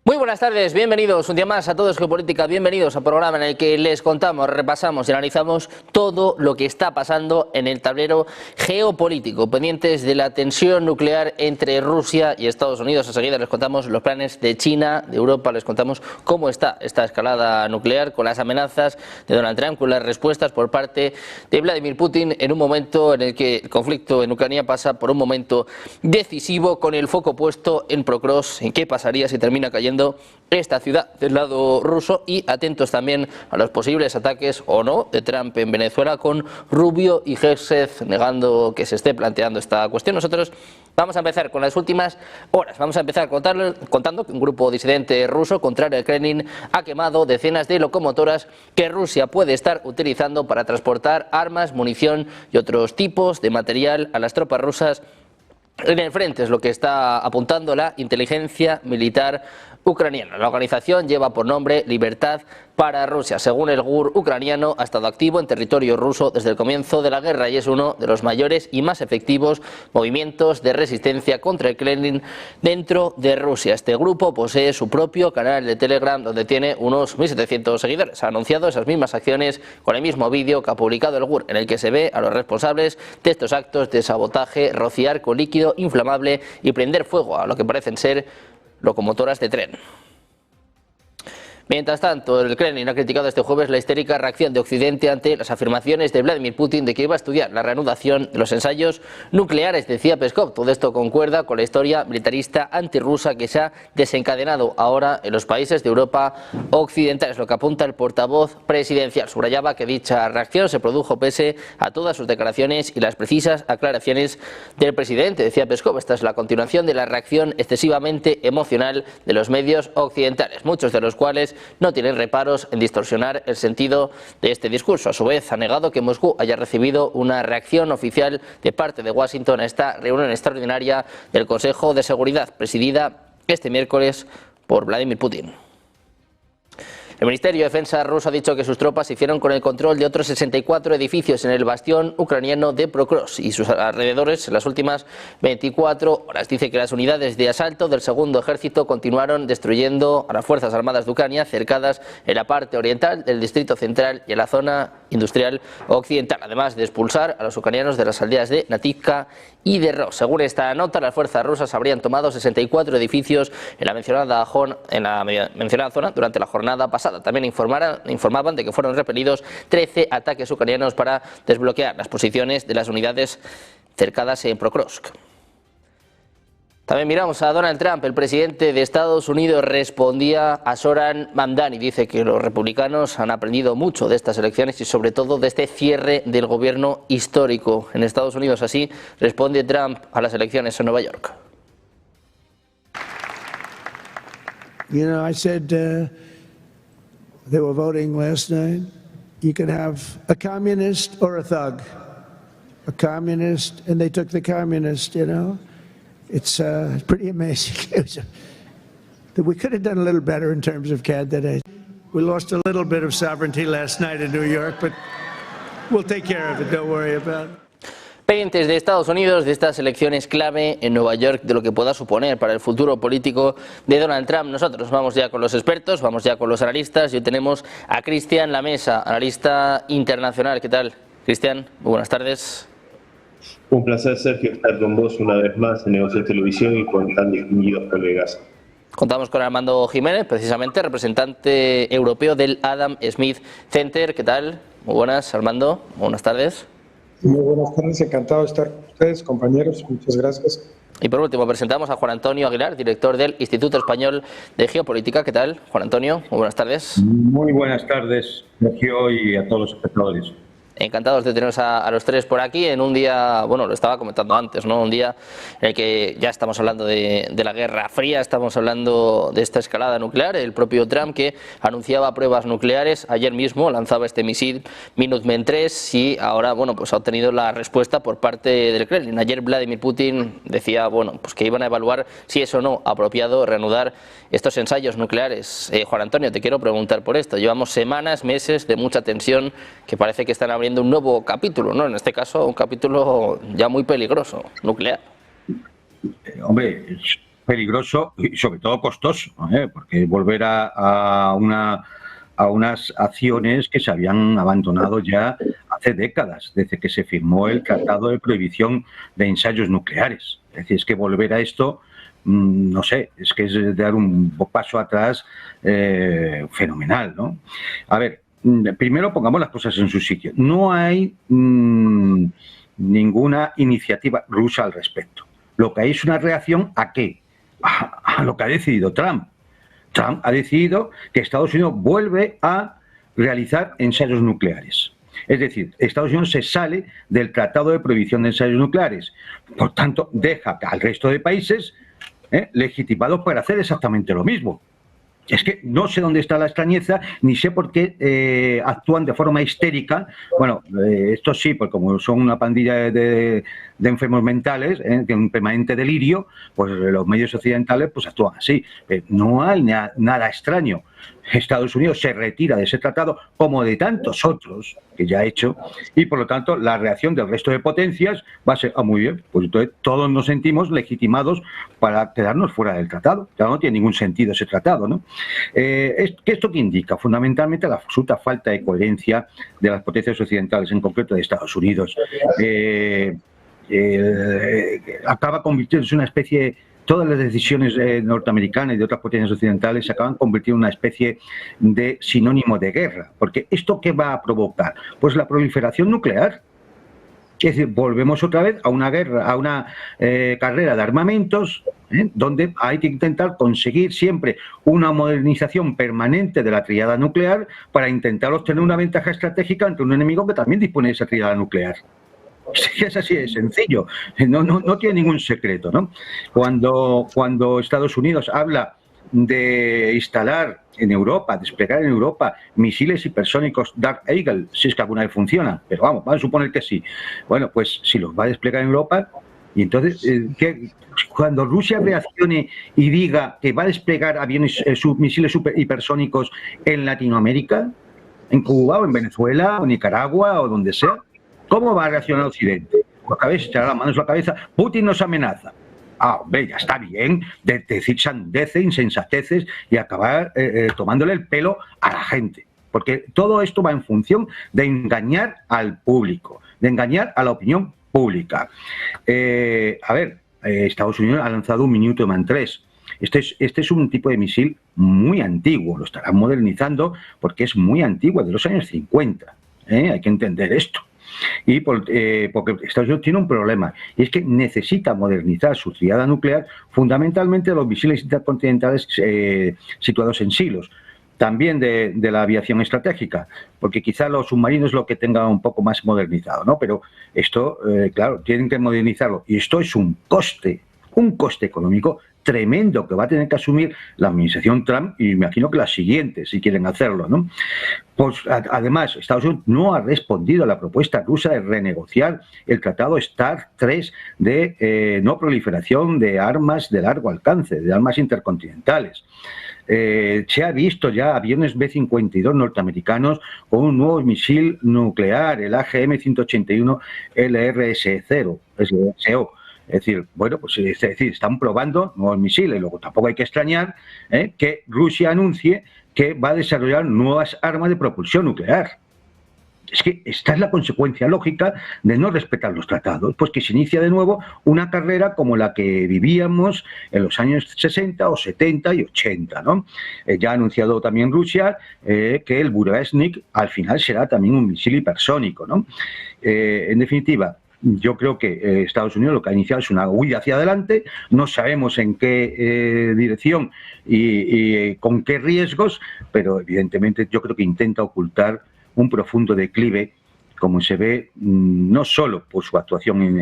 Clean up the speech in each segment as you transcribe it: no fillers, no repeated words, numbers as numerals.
Muy buenas tardes, bienvenidos un día más a Todo es Geopolítica, bienvenidos al programa en el que les contamos, repasamos y analizamos todo lo que está pasando en el tablero geopolítico, pendientes de la tensión nuclear entre Rusia y Estados Unidos. Enseguida les contamos los planes de China, de Europa, les contamos cómo está esta escalada nuclear con las amenazas de Donald Trump, con las respuestas por parte de Vladimir Putin en un momento en el que el conflicto en Ucrania pasa por un momento decisivo con el foco puesto en Prokrovsk, en qué pasaría si termina cayendo esta ciudad del lado ruso, y atentos también a los posibles ataques o no de Trump en Venezuela, con Rubio y Hegseth negando que se esté planteando esta cuestión. Nosotros vamos a empezar con las últimas horas. Vamos a empezar contando que un grupo disidente ruso contrario al Kremlin ha quemado decenas de locomotoras que Rusia puede estar utilizando para transportar armas, munición y otros tipos de material a las tropas rusas en el frente. Es lo que está apuntando la inteligencia militar ucraniana. La organización lleva por nombre Libertad para Rusia. Según el GUR ucraniano, ha estado activo en territorio ruso desde el comienzo de la guerra y es uno de los mayores y más efectivos movimientos de resistencia contra el Kremlin dentro de Rusia. Este grupo posee su propio canal de Telegram donde tiene unos 1.700 seguidores. Ha anunciado esas mismas acciones con el mismo vídeo que ha publicado el GUR, en el que se ve a los responsables de estos actos de sabotaje rociar con líquido inflamable y prender fuego a lo que parecen ser locomotoras de tren. Mientras tanto, el Kremlin ha criticado este jueves la histérica reacción de Occidente ante las afirmaciones de Vladimir Putin de que iba a estudiar la reanudación de los ensayos nucleares, decía Peskov. Todo esto concuerda con la historia militarista antirrusa que se ha desencadenado ahora en los países de Europa occidental. Es lo que apunta el portavoz presidencial. Subrayaba que dicha reacción se produjo pese a todas sus declaraciones y las precisas aclaraciones del presidente, decía Peskov. Esta es la continuación de la reacción excesivamente emocional de los medios occidentales, muchos de los cuales no tienen reparos en distorsionar el sentido de este discurso. A su vez, ha negado que Moscú haya recibido una reacción oficial de parte de Washington a esta reunión extraordinaria del Consejo de Seguridad, presidida este miércoles por Vladimir Putin. El Ministerio de Defensa ruso ha dicho que sus tropas se hicieron con el control de otros 64 edificios en el bastión ucraniano de Prokrovsk y sus alrededores en las últimas 24 horas. Dice que las unidades de asalto del segundo ejército continuaron destruyendo a las Fuerzas Armadas de Ucrania cercadas en la parte oriental del distrito central y en la zona industrial occidental, además de expulsar a los ucranianos de las aldeas de Nativka y de Ros. Según esta nota, las fuerzas rusas habrían tomado 64 edificios en la mencionada zona durante la jornada pasada. También informaban de que fueron repelidos 13 ataques ucranianos para desbloquear las posiciones de las unidades cercadas en Prokrovsk. También miramos a Donald Trump. El presidente de Estados Unidos respondía a Zoran Mamdani. Dice que los republicanos han aprendido mucho de estas elecciones y sobre todo de este cierre del gobierno histórico en Estados Unidos. Así responde Trump a las elecciones en Nueva York. You know, I said they were voting last night. You could have a communist or a thug. A communist, and they took the communist, you know. It's pretty amazing. We could have done a little better in terms of candidates. We lost a little bit of sovereignty last night in New York, but we'll take care of it, don't worry about it. Pendientes de Estados Unidos, de estas elecciones clave en Nueva York, de lo que pueda suponer para el futuro político de Donald Trump. Nosotros vamos ya con los expertos, vamos ya con los analistas. Y hoy tenemos a Cristian Lamesa, analista internacional. ¿Qué tal, Cristian? Muy buenas tardes. Un placer, Sergio, estar con vos una vez más en Negocios Televisión y con tan distinguidos colegas. Contamos con Armando Jiménez, precisamente representante europeo del Adam Smith Center. ¿Qué tal? Muy buenas, Armando. Buenas tardes. Muy buenas tardes, encantado de estar con ustedes, compañeros. Muchas gracias. Y por último presentamos a Juan Antonio Aguilar, director del Instituto Español de Geopolítica. ¿Qué tal, Juan Antonio? Muy buenas tardes. Muy buenas tardes, Sergio, y a todos los espectadores. Encantados de teneros a los tres por aquí en un día, bueno, lo estaba comentando antes, ¿no? Un día en el que ya estamos hablando de la Guerra Fría, estamos hablando de esta escalada nuclear. El propio Trump, que anunciaba pruebas nucleares, ayer mismo lanzaba este misil Minuteman III y ahora, bueno, pues ha obtenido la respuesta por parte del Kremlin. Ayer Vladimir Putin decía, bueno, pues que iban a evaluar si es o no apropiado reanudar estos ensayos nucleares. Juan Antonio, te quiero preguntar por esto. Llevamos semanas, meses de mucha tensión que parece que están abriendo un nuevo capítulo, ¿no? En este caso, un capítulo ya muy peligroso, nuclear. Hombre, peligroso y sobre todo costoso, porque volver a unas acciones que se habían abandonado ya hace décadas, desde que se firmó el Tratado de Prohibición de Ensayos Nucleares. Es decir, es que volver a esto, no sé, es que es dar un paso atrás fenomenal, ¿no? A ver, primero pongamos las cosas en su sitio. No hay ninguna iniciativa rusa al respecto. Lo que hay es una reacción ¿a qué? A lo que ha decidido Trump. Trump ha decidido que Estados Unidos vuelve a realizar ensayos nucleares. Es decir, Estados Unidos se sale del Tratado de Prohibición de Ensayos Nucleares. Por tanto, deja al resto de países legitimados para hacer exactamente lo mismo. Es que no sé dónde está la extrañeza, ni sé por qué actúan de forma histérica. Bueno, esto sí, porque como son una pandilla de enfermos mentales, de un permanente delirio, pues los medios occidentales pues actúan así. No hay nada extraño. Estados Unidos se retira de ese tratado, como de tantos otros que ya ha hecho, y por lo tanto la reacción del resto de potencias va a ser, muy bien, pues entonces todos nos sentimos legitimados para quedarnos fuera del tratado. Ya no tiene ningún sentido ese tratado, ¿no? ¿Esto qué indica? Fundamentalmente la absoluta falta de coherencia de las potencias occidentales, en concreto de Estados Unidos. Acaba convirtiéndose en una especie... Todas las decisiones norteamericanas y de otras potencias occidentales se acaban convirtiendo en una especie de sinónimo de guerra. Porque ¿esto qué va a provocar? Pues la proliferación nuclear. Es decir, volvemos otra vez a una guerra, a una carrera de armamentos, donde hay que intentar conseguir siempre una modernización permanente de la tríada nuclear para intentar obtener una ventaja estratégica ante un enemigo que también dispone de esa tríada nuclear. Es así de sencillo, no tiene ningún secreto, ¿no? Cuando Estados Unidos habla de instalar en Europa, desplegar en Europa misiles hipersónicos Dark Eagle, si es que alguna vez funciona, pero vamos a suponer que sí. Bueno, pues si los va a desplegar en Europa, y entonces, cuando Rusia reaccione y diga que va a desplegar aviones, misiles hipersónicos en Latinoamérica, en Cuba o en Venezuela o Nicaragua o donde sea, ¿cómo va a reaccionar Occidente? Otra vez echará las manos a la cabeza. Putin nos amenaza. Hombre, ya está bien de decir sandeces, insensateces y acabar tomándole el pelo a la gente. Porque todo esto va en función de engañar al público, de engañar a la opinión pública. Estados Unidos ha lanzado un Minuteman III. Este es un tipo de misil muy antiguo, lo estarán modernizando porque es muy antiguo, de los años 50. Hay que entender esto. Y porque Estados Unidos tiene un problema, y es que necesita modernizar su tríada nuclear, fundamentalmente los misiles intercontinentales situados en silos, también de la aviación estratégica, porque quizá los submarinos lo que tenga un poco más modernizado, ¿no? Pero esto, claro, tienen que modernizarlo, y esto es un coste económico tremendo que va a tener que asumir la administración Trump, y me imagino que las siguientes, si quieren hacerlo, ¿no? Pues además, Estados Unidos no ha respondido a la propuesta rusa de renegociar el tratado START III de no proliferación de armas de largo alcance, de armas intercontinentales. Se ha visto ya aviones B-52 norteamericanos con un nuevo misil nuclear, el AGM-181 LRS-0, SO. Es decir, bueno, pues están probando nuevos misiles. Luego tampoco hay que extrañar que Rusia anuncie que va a desarrollar nuevas armas de propulsión nuclear. Es que esta es la consecuencia lógica de no respetar los tratados, pues que se inicia de nuevo una carrera como la que vivíamos en los años 60 o 70 y 80, ¿no? Ya ha anunciado también Rusia que el Burevestnik al final será también un misil hipersónico, ¿no? En definitiva, yo creo que Estados Unidos lo que ha iniciado es una huida hacia adelante, no sabemos en qué dirección y con qué riesgos, pero evidentemente yo creo que intenta ocultar un profundo declive, como se ve no solo por su actuación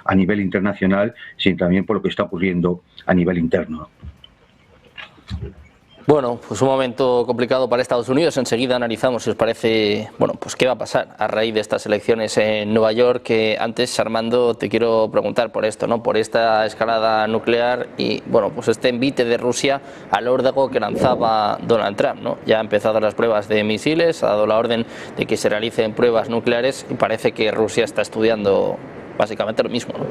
a nivel internacional, sino también por lo que está ocurriendo a nivel interno. Bueno, pues un momento complicado para Estados Unidos. Enseguida analizamos, si os parece, bueno, pues qué va a pasar a raíz de estas elecciones en Nueva York. Que antes, Armando, te quiero preguntar por esto, ¿no? Por esta escalada nuclear y, bueno, pues este envite de Rusia al órdago que lanzaba Donald Trump, ¿no? Ya ha empezado las pruebas de misiles, ha dado la orden de que se realicen pruebas nucleares y parece que Rusia está estudiando básicamente lo mismo, ¿no?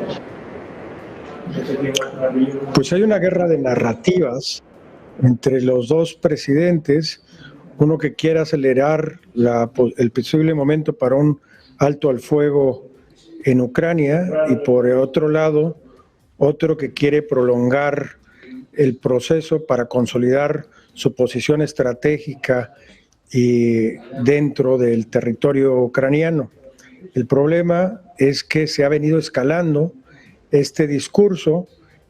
Pues hay una guerra de narrativas entre los dos presidentes, uno que quiere acelerar el posible momento para un alto al fuego en Ucrania y por otro lado, otro que quiere prolongar el proceso para consolidar su posición estratégica y dentro del territorio ucraniano. El problema es que se ha venido escalando este discurso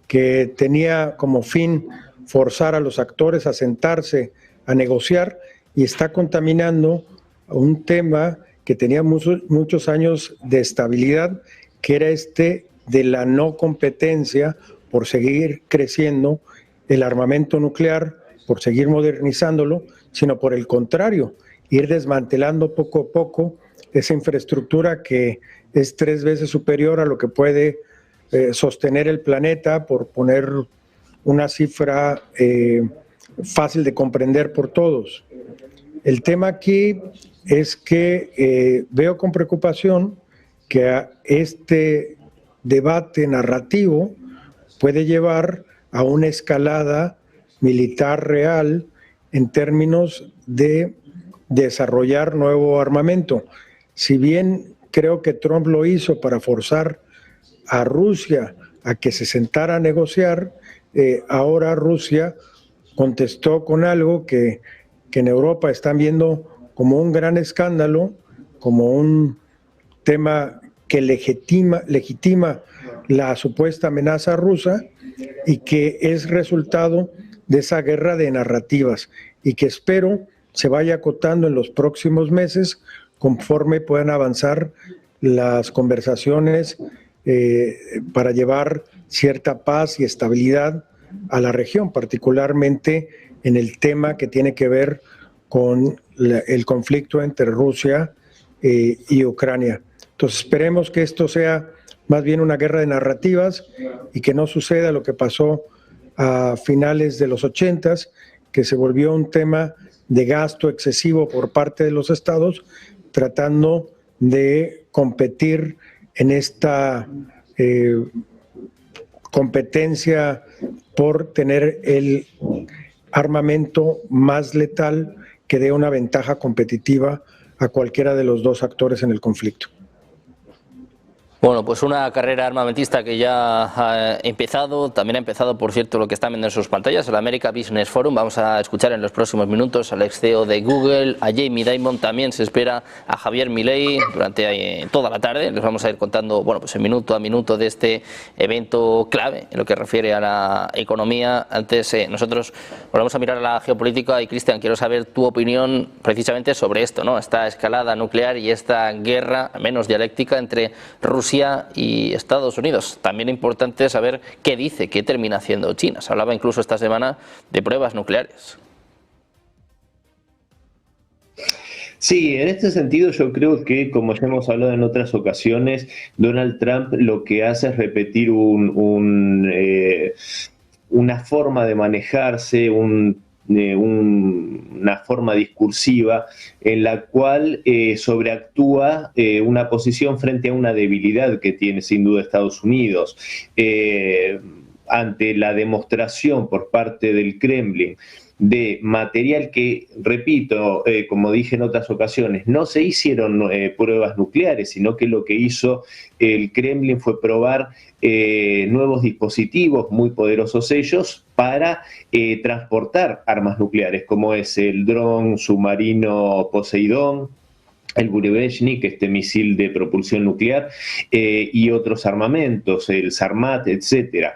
que tenía como fin forzar a los actores a sentarse a negociar y está contaminando un tema que tenía muchos años de estabilidad, que era este de la no competencia por seguir creciendo el armamento nuclear, por seguir modernizándolo, sino por el contrario, ir desmantelando poco a poco esa infraestructura que es 3 veces superior a lo que puede sostener el planeta, por poner una cifra fácil de comprender por todos. El tema aquí es que veo con preocupación que este debate narrativo puede llevar a una escalada militar real en términos de desarrollar nuevo armamento. Si bien creo que Trump lo hizo para forzar a Rusia a que se sentara a negociar, ahora Rusia contestó con algo que en Europa están viendo como un gran escándalo, como un tema que legitima la supuesta amenaza rusa y que es resultado de esa guerra de narrativas y que espero se vaya acotando en los próximos meses conforme puedan avanzar las conversaciones para llevar cierta paz y estabilidad a la región, particularmente en el tema que tiene que ver con el conflicto entre Rusia y Ucrania. Entonces esperemos que esto sea más bien una guerra de narrativas y que no suceda lo que pasó a finales de los 80s, que se volvió un tema de gasto excesivo por parte de los estados, tratando de competir en esta competencia por tener el armamento más letal que dé una ventaja competitiva a cualquiera de los dos actores en el conflicto. Bueno, pues una carrera armamentista que ya ha empezado, también ha empezado, por cierto, lo que están viendo en sus pantallas, el America Business Forum. Vamos a escuchar en los próximos minutos al ex CEO de Google, a Jamie Dimon. También se espera a Javier Milei durante toda la tarde. Les vamos a ir contando, bueno, pues en minuto a minuto de este evento clave en lo que refiere a la economía. Antes nosotros volvemos a mirar a la geopolítica y, Cristian, quiero saber tu opinión precisamente sobre esto, ¿no? Esta escalada nuclear y esta guerra menos dialéctica entre Rusia y Estados Unidos. También importante saber qué dice, qué termina haciendo China. Se hablaba incluso esta semana de pruebas nucleares. Sí, en este sentido yo creo que, como ya hemos hablado en otras ocasiones, Donald Trump lo que hace es repetir una forma de manejarse, una forma discursiva en la cual sobreactúa una posición frente a una debilidad que tiene sin duda Estados Unidos. Ante la demostración por parte del Kremlin de material que, repito, como dije en otras ocasiones, no se hicieron pruebas nucleares, sino que lo que hizo el Kremlin fue probar nuevos dispositivos, muy poderosos ellos, para transportar armas nucleares, como es el dron submarino Poseidón, el Burevestnik, este misil de propulsión nuclear, y otros armamentos, el Sarmat, etcétera.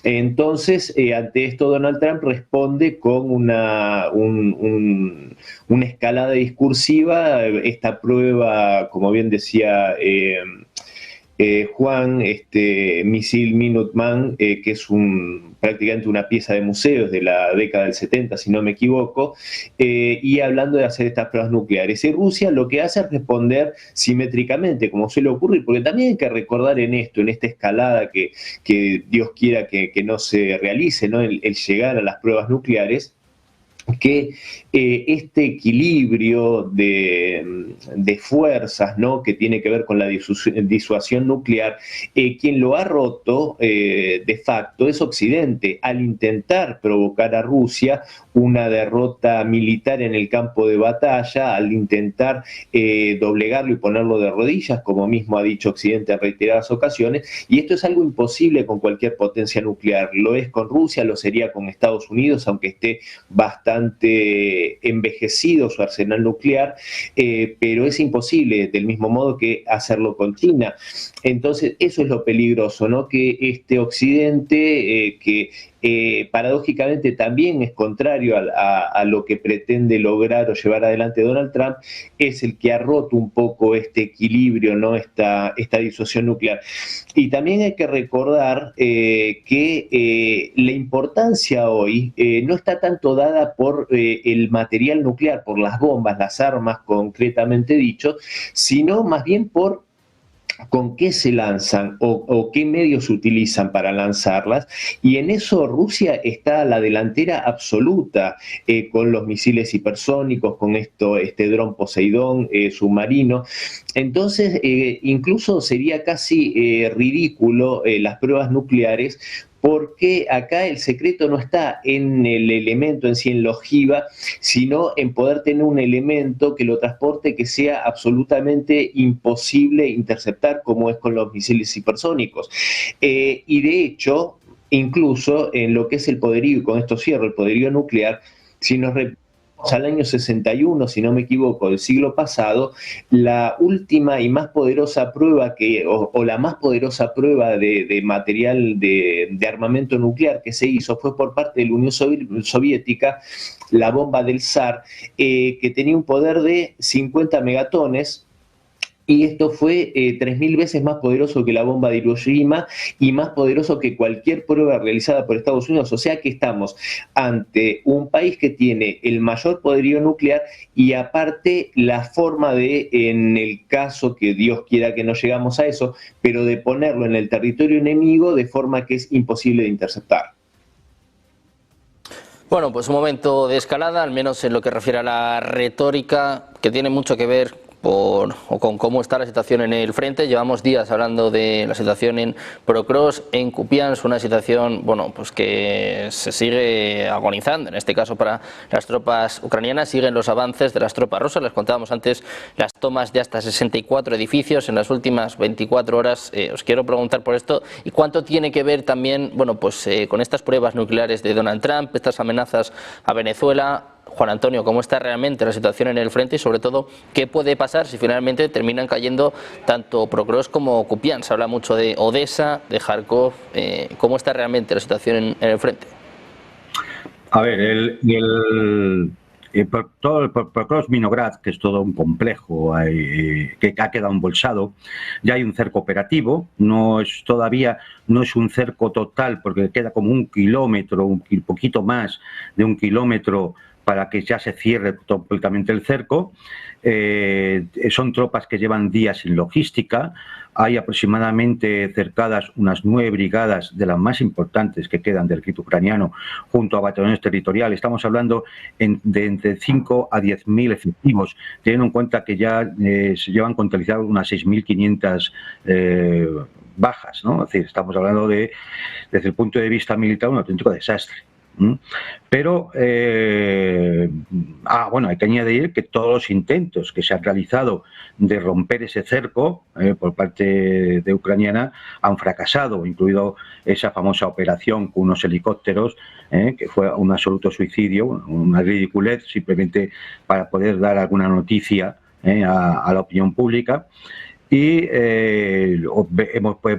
Entonces, ante esto Donald Trump responde con una escalada discursiva, esta prueba, como bien decía Juan, este misil Minuteman, que es prácticamente una pieza de museos de la década del 70, si no me equivoco, y hablando de hacer estas pruebas nucleares. Y Rusia lo que hace es responder simétricamente, como suele ocurrir, porque también hay que recordar en esta escalada que Dios quiera que no se realice, ¿no? El llegar a las pruebas nucleares. que este equilibrio de fuerzas, ¿no?, que tiene que ver con la disuasión nuclear, quien lo ha roto de facto es Occidente, al intentar provocar a Rusia una derrota militar en el campo de batalla, al intentar doblegarlo y ponerlo de rodillas, como mismo ha dicho Occidente en reiteradas ocasiones, y esto es algo imposible con cualquier potencia nuclear. Lo es con Rusia, lo sería con Estados Unidos, aunque esté bastante envejecido su arsenal nuclear, pero es imposible, del mismo modo que hacerlo con China. Entonces, eso es lo peligroso, ¿no?, que este Occidente, que paradójicamente también es contrario a lo que pretende lograr o llevar adelante Donald Trump, es el que ha roto un poco este equilibrio, ¿no?, esta disuasión nuclear. Y también hay que recordar que la importancia hoy no está tanto dada por el material nuclear, por las bombas, las armas concretamente dicho, sino más bien por con qué se lanzan o qué medios se utilizan para lanzarlas, y en eso Rusia está a la delantera absoluta, con los misiles hipersónicos, con este dron Poseidón submarino. Entonces, incluso sería casi ridículo las pruebas nucleares, porque acá el secreto no está en el elemento en sí, en la ojiva, sino en poder tener un elemento que lo transporte, que sea absolutamente imposible interceptar, como es con los misiles hipersónicos. Y de hecho, incluso en lo que es el poderío, y con esto cierro, el poderío nuclear, si nos al año 61, si no me equivoco, del siglo pasado, la última y más poderosa prueba o la más poderosa prueba de material de armamento nuclear que se hizo fue por parte de la Unión Soviética, la bomba del Zar, que tenía un poder de 50 megatones, y esto fue 3.000 veces más poderoso que la bomba de Hiroshima y más poderoso que cualquier prueba realizada por Estados Unidos. O sea que estamos ante un país que tiene el mayor poderío nuclear y aparte la forma de, en el caso que Dios quiera que no llegamos a eso, pero de ponerlo en el territorio enemigo de forma que es imposible de interceptar. Bueno, pues un momento de escalada, al menos en lo que refiere a la retórica, que tiene mucho que ver con cómo está la situación en el frente. Llevamos días hablando de la situación en Prokrovsk, en Kupiansk, una situación, bueno, pues que se sigue agonizando, en este caso para las tropas ucranianas. Siguen los avances de las tropas rusas, les contábamos antes las tomas de hasta 64 edificios en las últimas 24 horas. Os quiero preguntar por esto, y cuánto tiene que ver también, bueno, pues con estas pruebas nucleares de Donald Trump, estas amenazas a Venezuela. Juan Antonio, ¿cómo está realmente la situación en el frente y sobre todo qué puede pasar si finalmente terminan cayendo tanto Prokrovsk como Kupiansk? Se habla mucho de Odessa, de Kharkov. ¿Cómo está realmente la situación en el frente? A ver, todo el Prokrovsk-Minograd, que es todo un complejo que ha quedado embolsado, ya hay un cerco operativo, todavía no es un cerco total porque queda como 1 kilómetro, un poquito más de 1 kilómetro para que ya se cierre completamente el cerco. Son tropas que llevan días sin logística. Hay aproximadamente cercadas unas 9 brigadas de las más importantes que quedan del ejército ucraniano junto a batallones territoriales. Estamos hablando de entre 5 a 10.000 efectivos, teniendo en cuenta que ya se llevan contabilizadas unas 6.500 bajas, ¿no? Es decir, estamos hablando desde el punto de vista militar, un auténtico desastre. Pero, bueno, hay que añadir que todos los intentos que se han realizado de romper ese cerco por parte de ucraniana han fracasado, incluido esa famosa operación con unos helicópteros, que fue un absoluto suicidio, una ridiculez, simplemente para poder dar alguna noticia a la opinión pública. Y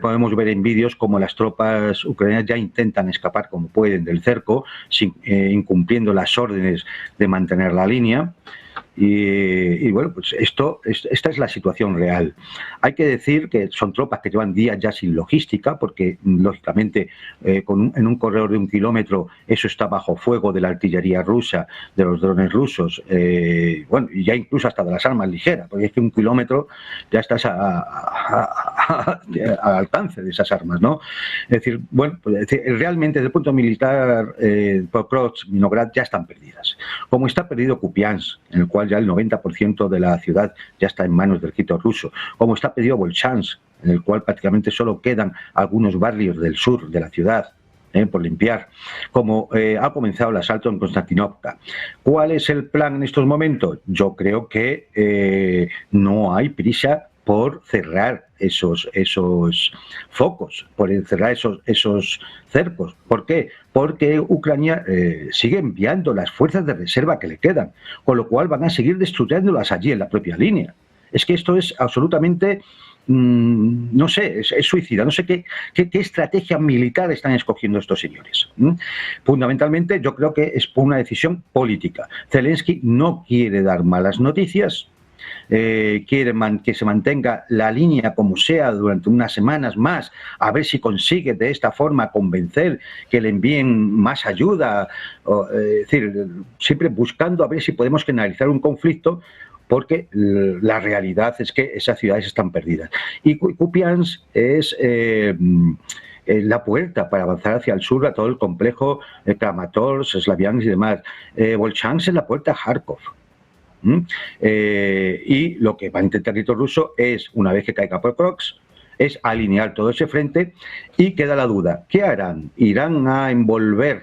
podemos ver en vídeos como las tropas ucranianas ya intentan escapar como pueden del cerco, incumpliendo las órdenes de mantener la línea. Y bueno, pues esta es la situación real. Hay que decir que son tropas que llevan días ya sin logística, porque lógicamente en un corredor de 1 kilómetro eso está bajo fuego de la artillería rusa, de los drones rusos, bueno, y ya incluso hasta de las armas ligeras, porque es que 1 kilómetro ya estás al alcance de esas armas, ¿no? Es decir, bueno, pues, realmente desde el punto militar, Pokrovsk, Vinograd ya están perdidas. Como está perdido Kupiansk, en el cual ya el 90% de la ciudad ya está en manos del ejército ruso, como está perdido Volchansk, en el cual prácticamente solo quedan algunos barrios del sur de la ciudad por limpiar, como ha comenzado el asalto en Konstantinovka. ¿Cuál es el plan en estos momentos? Yo creo que no hay prisa por cerrar esos focos, por cerrar esos cercos. ¿Por qué? Porque Ucrania sigue enviando las fuerzas de reserva que le quedan, con lo cual van a seguir destruyéndolas allí en la propia línea. Es que esto es absolutamente, no sé, es suicida. No sé qué estrategia militar están escogiendo estos señores. Fundamentalmente yo creo que es por una decisión política. Zelensky no quiere dar malas noticias, quiere que se mantenga la línea como sea durante unas semanas más, a ver si consigue de esta forma convencer que le envíen más ayuda, es decir, siempre buscando a ver si podemos finalizar un conflicto, porque la realidad es que esas ciudades están perdidas. Y Kupiansk es la puerta para avanzar hacia el sur a todo el complejo Kramatorsk, Slaviansk y demás. Volchansk es la puerta a Kharkov. Y lo que va a intentar el ejército ruso es, una vez que caiga Pokrovsk, es alinear todo ese frente, y queda la duda, ¿qué harán? ¿Irán a envolver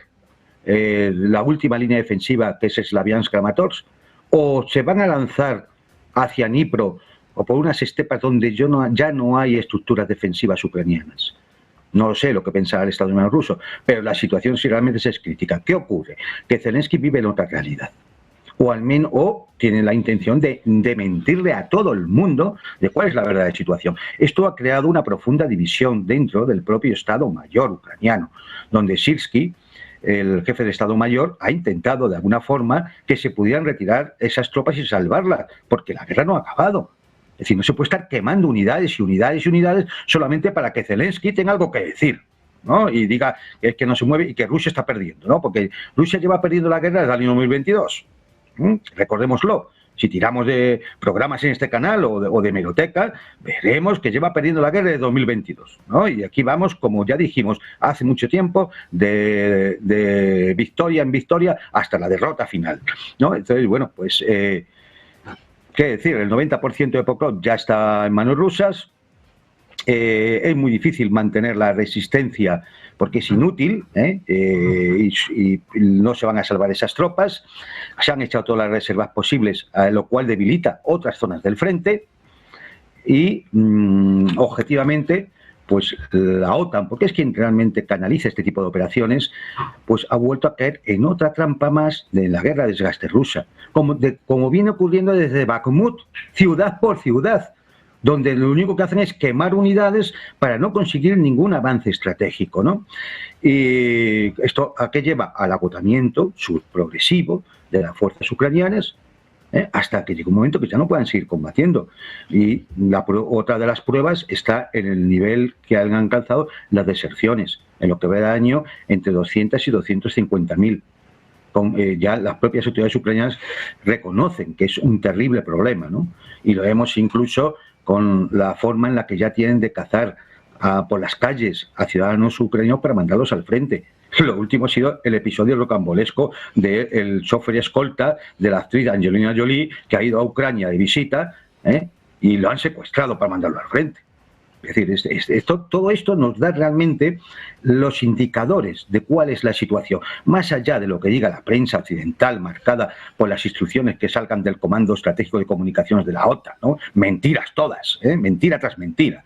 la última línea defensiva, que es Slaviansk-Kramatorsk, o se van a lanzar hacia Dnipro o por unas estepas donde ya no hay estructuras defensivas ucranianas? No sé lo que pensará el Estado Unido ruso, pero la situación si realmente es crítica. ¿Qué ocurre? Que Zelensky vive en otra realidad. O al menos tiene la intención de mentirle a todo el mundo de cuál es la verdadera situación. Esto ha creado una profunda división dentro del propio Estado Mayor ucraniano, donde Sirski, el jefe de Estado Mayor, ha intentado de alguna forma que se pudieran retirar esas tropas y salvarlas, porque la guerra no ha acabado. Es decir, no se puede estar quemando unidades y unidades y unidades solamente para que Zelensky tenga algo que decir, ¿no? Y diga que no se mueve y que Rusia está perdiendo, ¿no? Porque Rusia lleva perdiendo la guerra desde el año 2022. Recordémoslo. Si tiramos de programas en este canal o de hemeroteca, veremos que lleva perdiendo la guerra desde 2022, ¿no? Y aquí vamos, como ya dijimos hace mucho tiempo, de victoria en victoria hasta la derrota final, ¿no? Entonces, bueno, pues, ¿qué decir? El 90% de Pokrovsk ya está en manos rusas. Es muy difícil mantener la resistencia porque es inútil, y no se van a salvar esas tropas. Se han echado todas las reservas posibles, lo cual debilita otras zonas del frente. Y objetivamente, pues la OTAN, porque es quien realmente canaliza este tipo de operaciones, pues ha vuelto a caer en otra trampa más de la guerra de desgaste rusa, como viene ocurriendo desde Bakhmut, ciudad por ciudad, donde lo único que hacen es quemar unidades para no conseguir ningún avance estratégico, ¿no? Y esto ¿a qué lleva? Al agotamiento progresivo de las fuerzas ucranianas, hasta que llegue un momento que ya no puedan seguir combatiendo. Y otra de las pruebas está en el nivel que han alcanzado las deserciones, en lo que va de año entre 200 y 250.000. Ya las propias autoridades ucranianas reconocen que es un terrible problema, ¿no? Y lo vemos incluso con la forma en la que ya tienen de cazar por las calles a ciudadanos ucranianos para mandarlos al frente. Lo último ha sido el episodio rocambolesco del chofer escolta de la actriz Angelina Jolie, que ha ido a Ucrania de visita, y lo han secuestrado para mandarlo al frente. Es decir, todo esto nos da realmente los indicadores de cuál es la situación, más allá de lo que diga la prensa occidental marcada por las instrucciones que salgan del Comando Estratégico de Comunicaciones de la OTAN, ¿no? Mentiras todas, mentira tras mentira.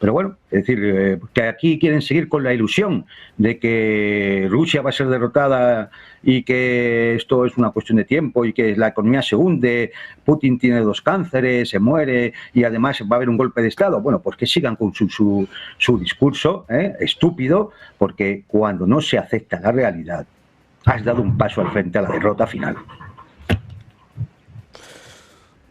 Pero bueno, es decir, que aquí quieren seguir con la ilusión de que Rusia va a ser derrotada y que esto es una cuestión de tiempo y que la economía se hunde, Putin tiene 2 cánceres, se muere y además va a haber un golpe de Estado. Bueno, pues que sigan con su discurso estúpido, porque cuando no se acepta la realidad, has dado un paso al frente a la derrota final.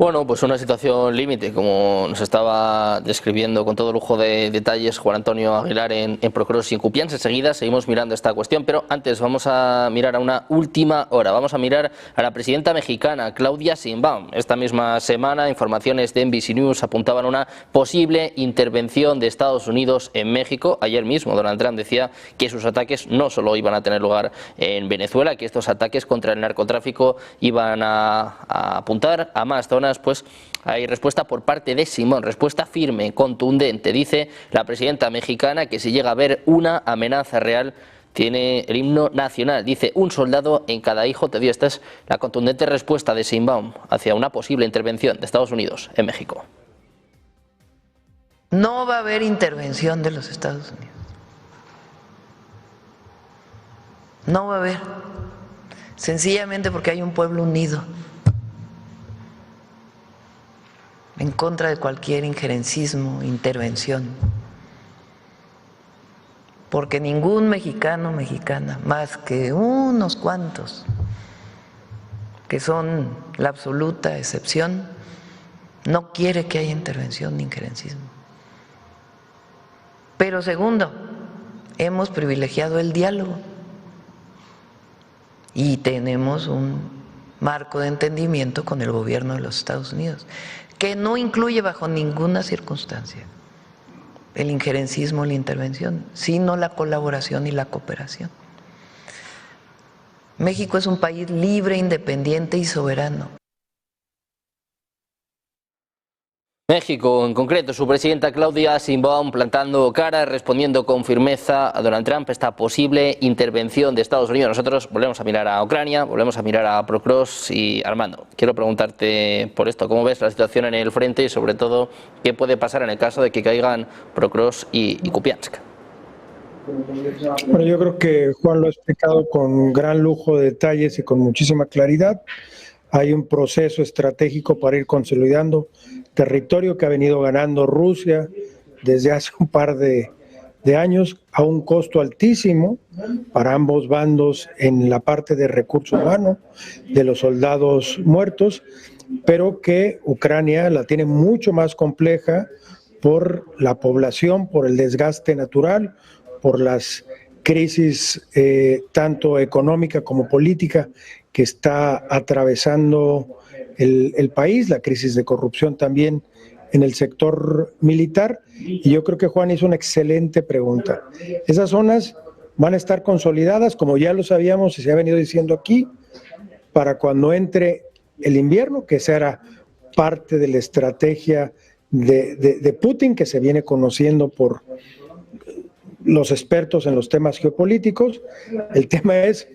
Bueno, pues una situación límite, como nos estaba describiendo con todo lujo de detalles Juan Antonio Aguilar en Procross y en Kupiansk. Enseguida seguimos mirando esta cuestión, pero antes vamos a mirar a una última hora. Vamos a mirar a la presidenta mexicana, Claudia Sheinbaum. Esta misma semana, informaciones de NBC News apuntaban a una posible intervención de Estados Unidos en México. Ayer mismo Donald Trump decía que sus ataques no solo iban a tener lugar en Venezuela, que estos ataques contra el narcotráfico iban a apuntar a más zonas. Pues hay respuesta por parte de Sheinbaum, respuesta firme, contundente. Dice la presidenta mexicana que si llega a haber una amenaza real, tiene el himno nacional. Dice: un soldado en cada hijo te dio. Esta es la contundente respuesta de Sheinbaum hacia una posible intervención de Estados Unidos en México. No va a haber intervención de los Estados Unidos. No va a haber. Sencillamente porque hay un pueblo unido en contra de cualquier injerencismo, intervención. Porque ningún mexicano o mexicana, más que unos cuantos, que son la absoluta excepción, no quiere que haya intervención ni injerencismo. Pero segundo, hemos privilegiado el diálogo y tenemos un marco de entendimiento con el gobierno de los Estados Unidos, que no incluye bajo ninguna circunstancia el injerencismo, la intervención, sino la colaboración y la cooperación. México es un país libre, independiente y soberano. México, en concreto, su presidenta Claudia Sheinbaum plantando cara, respondiendo con firmeza a Donald Trump esta posible intervención de Estados Unidos. Nosotros volvemos a mirar a Ucrania, volvemos a mirar a Procross. Y Armando, quiero preguntarte por esto, ¿cómo ves la situación en el frente y sobre todo qué puede pasar en el caso de que caigan Procross y Kupiansk? Bueno, yo creo que Juan lo ha explicado con gran lujo de detalles y con muchísima claridad. Hay un proceso estratégico para ir consolidando territorio que ha venido ganando Rusia desde hace un par de años a un costo altísimo para ambos bandos en la parte de recurso humano, de los soldados muertos, pero que Ucrania la tiene mucho más compleja por la población, por el desgaste natural, por las crisis tanto económica como política que está atravesando el país, la crisis de corrupción también en el sector militar. Y yo creo que Juan hizo una excelente pregunta. Esas zonas van a estar consolidadas, como ya lo sabíamos y se ha venido diciendo aquí, para cuando entre el invierno, que será parte de la estrategia de Putin, que se viene conociendo por los expertos en los temas geopolíticos. El tema es: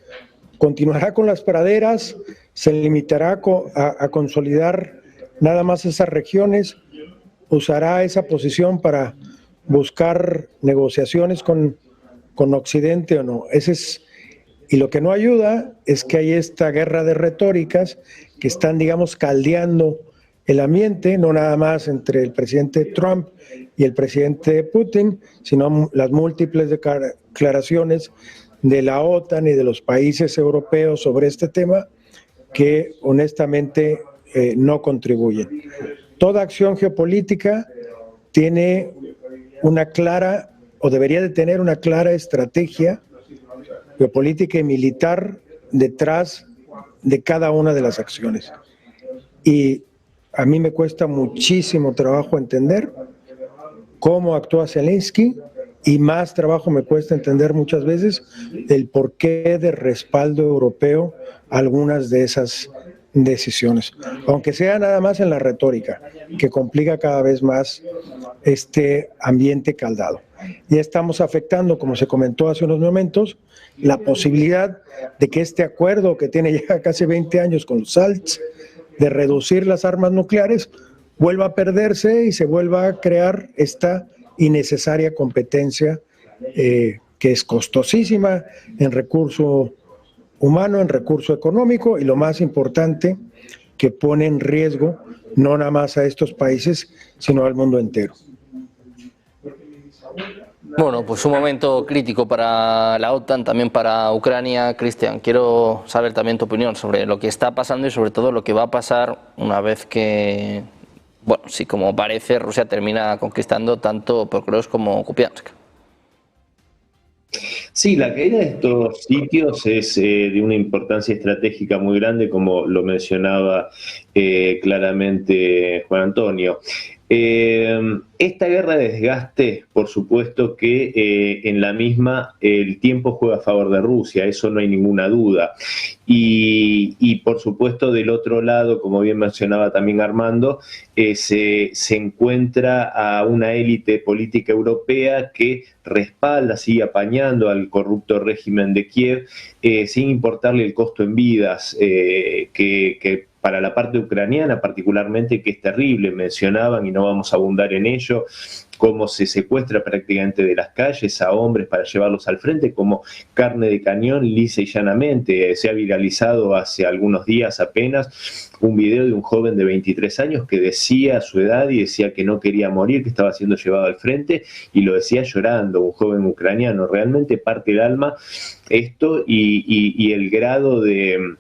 continuará con las praderas, se limitará a consolidar nada más esas regiones, usará esa posición para buscar negociaciones con Occidente o no. Y lo que no ayuda es que hay esta guerra de retóricas que están, digamos, caldeando el ambiente, no nada más entre el presidente Trump y el presidente Putin, sino las múltiples declaraciones de la OTAN y de los países europeos sobre este tema que honestamente no contribuyen. Toda acción geopolítica tiene una clara, o debería de tener una clara estrategia geopolítica y militar detrás de cada una de las acciones. Y a mí me cuesta muchísimo trabajo entender cómo actúa Zelensky, y más trabajo me cuesta entender muchas veces el porqué de respaldo europeo a algunas de esas decisiones, aunque sea nada más en la retórica, que complica cada vez más este ambiente caldado. Ya estamos afectando, como se comentó hace unos momentos, la posibilidad de que este acuerdo que tiene ya casi 20 años con los SALT, de reducir las armas nucleares, vuelva a perderse y se vuelva a crear esta innecesaria competencia que es costosísima en recurso humano, en recurso económico, y lo más importante, que pone en riesgo no nada más a estos países, sino al mundo entero. Bueno, pues un momento crítico para la OTAN, también para Ucrania. Cristian, quiero saber también tu opinión sobre lo que está pasando y sobre todo lo que va a pasar una vez que, bueno, sí, como parece, Rusia termina conquistando tanto Pokrovsk como Kupiansk. Sí, la caída de estos sitios es de una importancia estratégica muy grande, como lo mencionaba claramente Juan Antonio. Esta guerra de desgaste, por supuesto que en la misma el tiempo juega a favor de Rusia, eso no hay ninguna duda. Y por supuesto del otro lado, como bien mencionaba también Armando, se encuentra a una élite política europea que respalda, sigue apañando al corrupto régimen de Kiev, sin importarle el costo en vidas que para la parte ucraniana particularmente, que es terrible. Mencionaban, y no vamos a abundar en ello, cómo se secuestra prácticamente de las calles a hombres para llevarlos al frente como carne de cañón, lisa y llanamente. Se ha viralizado hace algunos días apenas un video de un joven de 23 años que decía su edad y decía que no quería morir, que estaba siendo llevado al frente, y lo decía llorando, un joven ucraniano. Realmente parte el alma esto y el grado de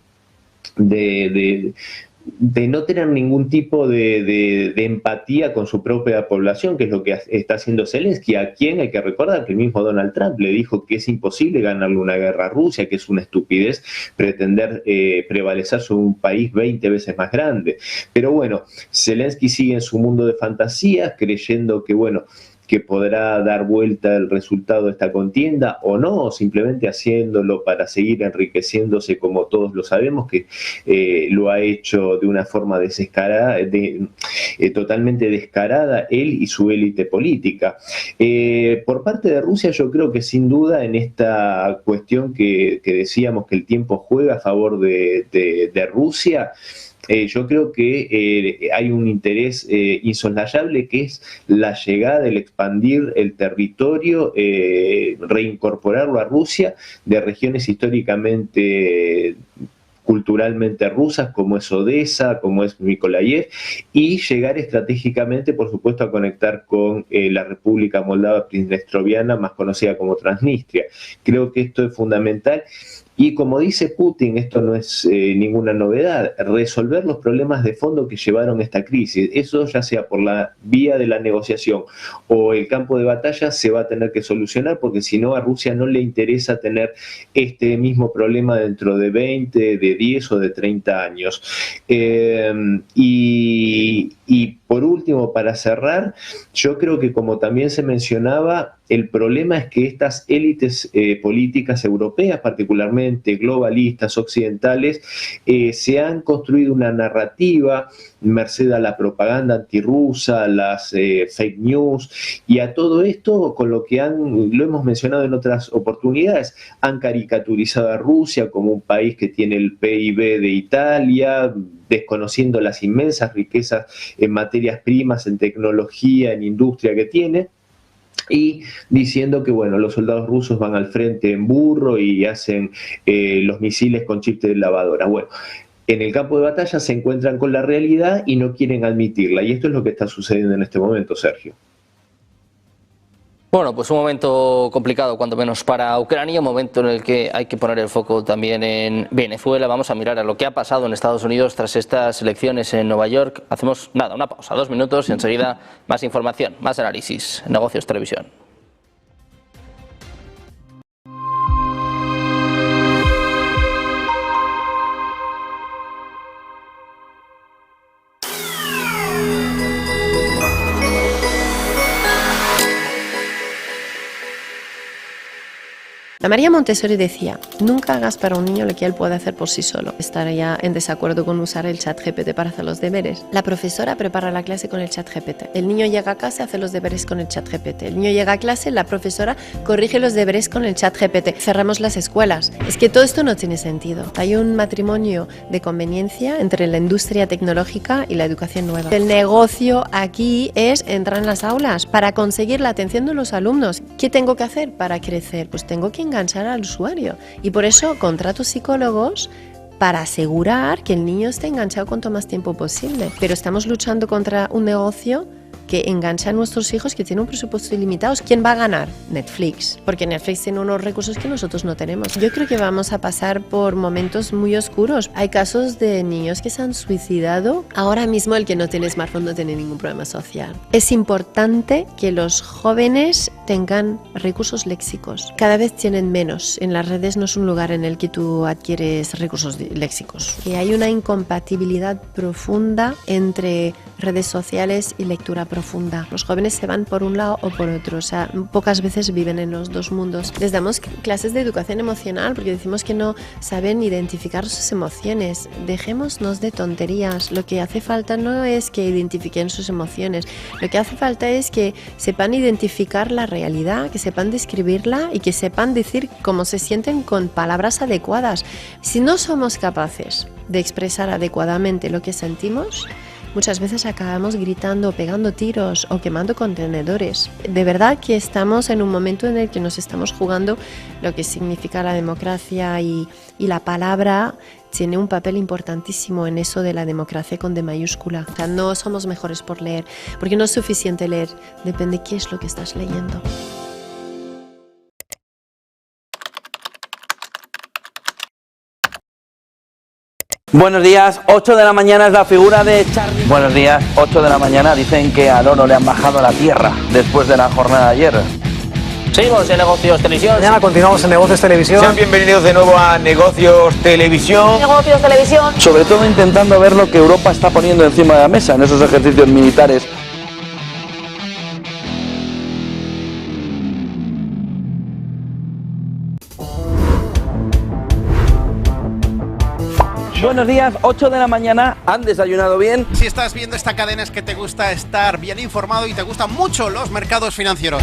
no tener ningún tipo de empatía con su propia población, que es lo que está haciendo Zelensky, a quien hay que recordar que el mismo Donald Trump le dijo que es imposible ganarle una guerra a Rusia, que es una estupidez pretender prevalecer sobre un país 20 veces más grande. Pero bueno, Zelensky sigue en su mundo de fantasías, creyendo que, bueno, que podrá dar vuelta el resultado de esta contienda o no, o simplemente haciéndolo para seguir enriqueciéndose, como todos lo sabemos, que lo ha hecho de una forma descarada, totalmente descarada, él y su élite política. Por parte de Rusia, yo creo que sin duda en esta cuestión que decíamos que el tiempo juega a favor de Rusia, yo creo que hay un interés insoslayable, que es la llegada, el expandir el territorio, reincorporarlo a Rusia de regiones históricamente culturalmente rusas, como es Odessa, como es Mykolaiv, y llegar estratégicamente, por supuesto, a conectar con la República Moldava Pridnestroviana, más conocida como Transnistria. Creo que esto es fundamental. Y como dice Putin, esto no es ninguna novedad, resolver los problemas de fondo que llevaron a esta crisis. Eso, ya sea por la vía de la negociación o el campo de batalla, se va a tener que solucionar, porque si no, a Rusia no le interesa tener este mismo problema dentro de 20, de 10 o de 30 años. Y por último, para cerrar, yo creo que, como también se mencionaba, el problema es que estas élites políticas europeas, particularmente globalistas, occidentales, se han construido una narrativa merced a la propaganda antirrusa, a las fake news y a todo esto, con lo que lo hemos mencionado en otras oportunidades, han caricaturizado a Rusia como un país que tiene el PIB de Italia, desconociendo las inmensas riquezas en materias primas, en tecnología, en industria que tiene, y diciendo que, bueno, los soldados rusos van al frente en burro y hacen los misiles con chips de lavadora. Bueno, en el campo de batalla se encuentran con la realidad y no quieren admitirla, y esto es lo que está sucediendo en este momento, Sergio. Bueno, pues un momento complicado, cuanto menos para Ucrania, un momento en el que hay que poner el foco también en Venezuela. Vamos a mirar a lo que ha pasado en Estados Unidos tras estas elecciones en Nueva York. Hacemos una pausa, 2 minutos, y enseguida más información, más análisis, Negocios Televisión. María Montessori decía, nunca hagas para un niño lo que él puede hacer por sí solo. Estaría en desacuerdo con usar el ChatGPT para hacer los deberes. La profesora prepara la clase con el ChatGPT. El niño llega a casa, hace los deberes con el ChatGPT. El niño llega a clase, la profesora corrige los deberes con el ChatGPT. Cerramos las escuelas. Es que todo esto no tiene sentido. Hay un matrimonio de conveniencia entre la industria tecnológica y la educación nueva. El negocio aquí es entrar en las aulas para conseguir la atención de los alumnos. ¿Qué tengo que hacer para crecer? Pues tengo que enganchar al usuario, y por eso contrato psicólogos para asegurar que el niño esté enganchado cuanto más tiempo posible. Pero estamos luchando contra un negocio que engancha a nuestros hijos que tienen un presupuesto ilimitado. ¿Quién va a ganar? Netflix, porque Netflix tiene unos recursos que nosotros no tenemos. Yo creo que vamos a pasar por momentos muy oscuros. Hay casos de niños que se han suicidado. Ahora mismo el que no tiene smartphone no tiene ningún problema social. Es importante que los jóvenes tengan recursos léxicos. Cada vez tienen menos. En las redes no es un lugar en el que tú adquieres recursos léxicos. Que hay una incompatibilidad profunda entre redes sociales y lectura profunda. Los jóvenes se van por un lado o por otro, o sea, pocas veces viven en los dos mundos. Les damos clases de educación emocional porque decimos que no saben identificar sus emociones. Dejémonos de tonterías. Lo que hace falta no es que identifiquen sus emociones, lo que hace falta es que sepan identificar la realidad, que sepan describirla y que sepan decir cómo se sienten con palabras adecuadas. Si no somos capaces de expresar adecuadamente lo que sentimos, muchas veces acabamos gritando, pegando tiros o quemando contenedores. De verdad que estamos en un momento en el que nos estamos jugando lo que significa la democracia y la palabra tiene un papel importantísimo en eso de la democracia con D mayúscula. O sea, no somos mejores por leer, porque no es suficiente leer, depende qué es lo que estás leyendo. Buenos días, 8 de la mañana es la figura de Charlie. Buenos días, 8 de la mañana dicen que al oro le han bajado a la tierra después de la jornada de ayer. Seguimos en Negocios Televisión. Mañana continuamos en Negocios Televisión. Sean bienvenidos de nuevo a Negocios Televisión. Negocios Televisión. Sobre todo intentando ver lo que Europa está poniendo encima de la mesa en esos ejercicios militares. Buenos días, 8 de la mañana, ¿han desayunado bien? Si estás viendo esta cadena es que te gusta estar bien informado y te gustan mucho los mercados financieros.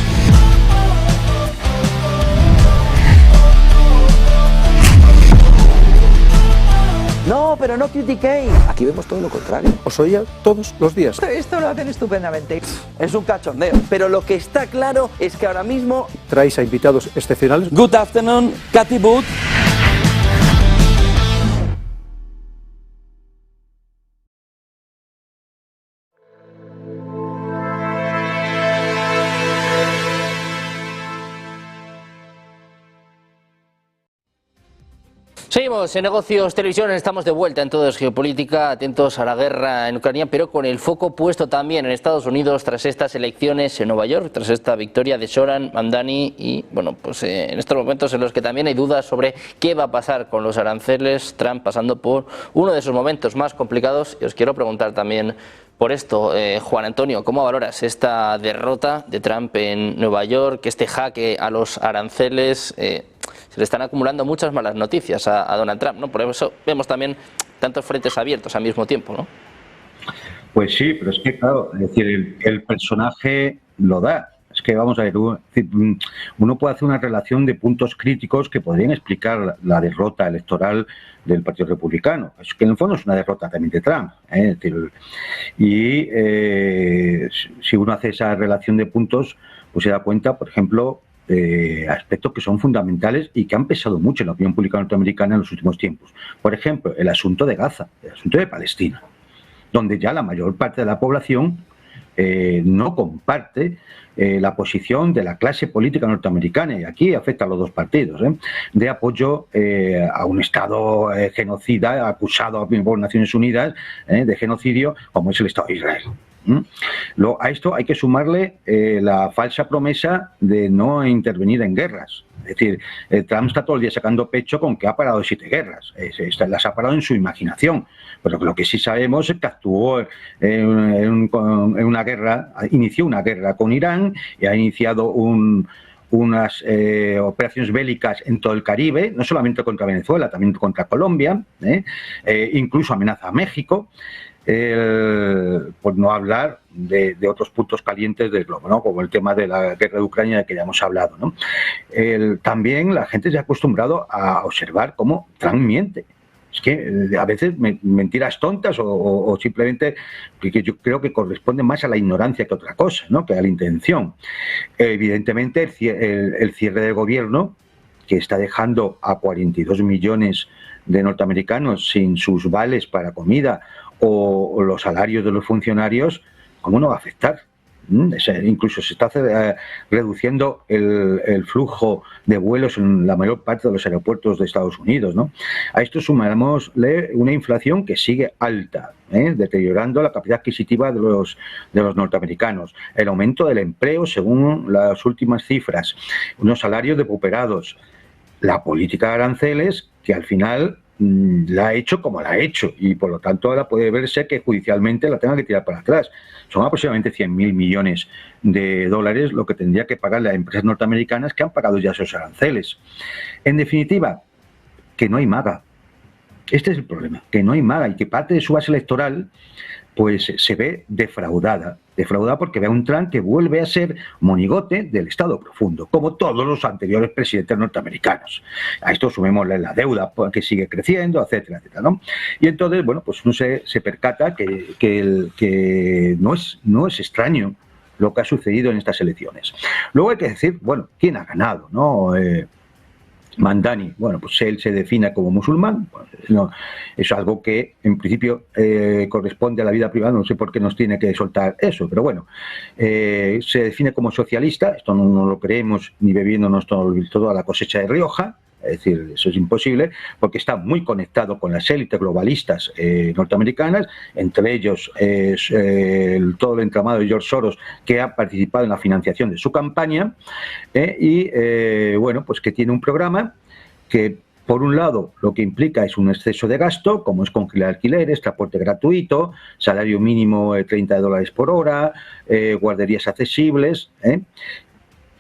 No, pero no critiquéis. Aquí vemos todo lo contrario. Os oía todos los días. Esto lo hacen estupendamente. Es un cachondeo. Pero lo que está claro es que ahora mismo traéis a invitados excepcionales. Good afternoon, Cathy Booth. Seguimos en Negocios Televisión, estamos de vuelta en Todo es Geopolítica, atentos a la guerra en Ucrania, pero con el foco puesto también en Estados Unidos tras estas elecciones en Nueva York, tras esta victoria de Zoran Mamdani y, bueno, pues en estos momentos en los que también hay dudas sobre qué va a pasar con los aranceles, Trump pasando por uno de sus momentos más complicados. Y os quiero preguntar también por esto, Juan Antonio, ¿cómo valoras esta derrota de Trump en Nueva York, este jaque a los aranceles? Se le están acumulando muchas malas noticias a Donald Trump, ¿no? Por eso vemos también tantos frentes abiertos al mismo tiempo, ¿no? Pues sí, pero es que, claro, es decir, el personaje lo da. Es que, vamos a ver, uno puede hacer una relación de puntos críticos que podrían explicar la derrota electoral del Partido Republicano. Es que en el fondo es una derrota también de Trump. Es decir, y si uno hace esa relación de puntos, pues se da cuenta, por ejemplo, aspectos que son fundamentales y que han pesado mucho en la opinión pública norteamericana en los últimos tiempos. Por ejemplo, el asunto de Gaza, el asunto de Palestina, donde ya la mayor parte de la población no comparte la posición de la clase política norteamericana, y aquí afecta a los dos partidos, de apoyo a un Estado genocida, acusado por Naciones Unidas de genocidio, como es el Estado de Israel. A esto hay que sumarle la falsa promesa de no intervenir en guerras. Es decir, Trump está todo el día sacando pecho con que ha parado 7 guerras. Las ha parado en su imaginación. Pero lo que sí sabemos es que actuó en una guerra, inició una guerra con Irán y ha iniciado unas operaciones bélicas en todo el Caribe, no solamente contra Venezuela, también contra Colombia, incluso amenaza a México. Por no hablar de otros puntos calientes del globo, ¿no? Como el tema de la guerra de Ucrania de que ya hemos hablado, ¿no? También la gente se ha acostumbrado a observar cómo Trump miente. Es que a veces mentiras tontas o simplemente que yo creo que corresponde más a la ignorancia que a otra cosa, ¿no? Que a la intención. Evidentemente el cierre del gobierno, que está dejando a 42 millones de norteamericanos sin sus vales para comida o los salarios de los funcionarios, ¿cómo no va a afectar? Incluso se está reduciendo el flujo de vuelos en la mayor parte de los aeropuertos de Estados Unidos, ¿no? A esto sumémosle una inflación que sigue alta, deteriorando la capacidad adquisitiva de los norteamericanos, el aumento del empleo según las últimas cifras, unos salarios depauperados, la política de aranceles que al final la ha hecho como la ha hecho y por lo tanto ahora puede verse que judicialmente la tenga que tirar para atrás. Son aproximadamente 100.000 millones de dólares lo que tendría que pagar las empresas norteamericanas que han pagado ya esos aranceles. En definitiva, que no hay maga. Este es el problema, que no hay maga y que parte de su base electoral pues se ve defraudada porque ve a un Trump que vuelve a ser monigote del Estado profundo, como todos los anteriores presidentes norteamericanos. A esto sumémosle la deuda que sigue creciendo, etcétera, etcétera, ¿no? Y entonces, bueno, pues uno se percata que no es extraño lo que ha sucedido en estas elecciones. Luego hay que decir, bueno, ¿quién ha ganado, no? Mandani, bueno, pues él se define como musulmán, bueno, no, es algo que en principio corresponde a la vida privada, no sé por qué nos tiene que soltar eso, pero bueno, se define como socialista, esto no lo creemos ni bebiéndonos toda la cosecha de Rioja, es decir, eso es imposible, porque está muy conectado con las élites globalistas norteamericanas, entre ellos todo el entramado de George Soros, que ha participado en la financiación de su campaña, bueno, pues que tiene un programa que, por un lado, lo que implica es un exceso de gasto, como es congelar alquileres, transporte gratuito, salario mínimo de $30 por hora, guarderías accesibles,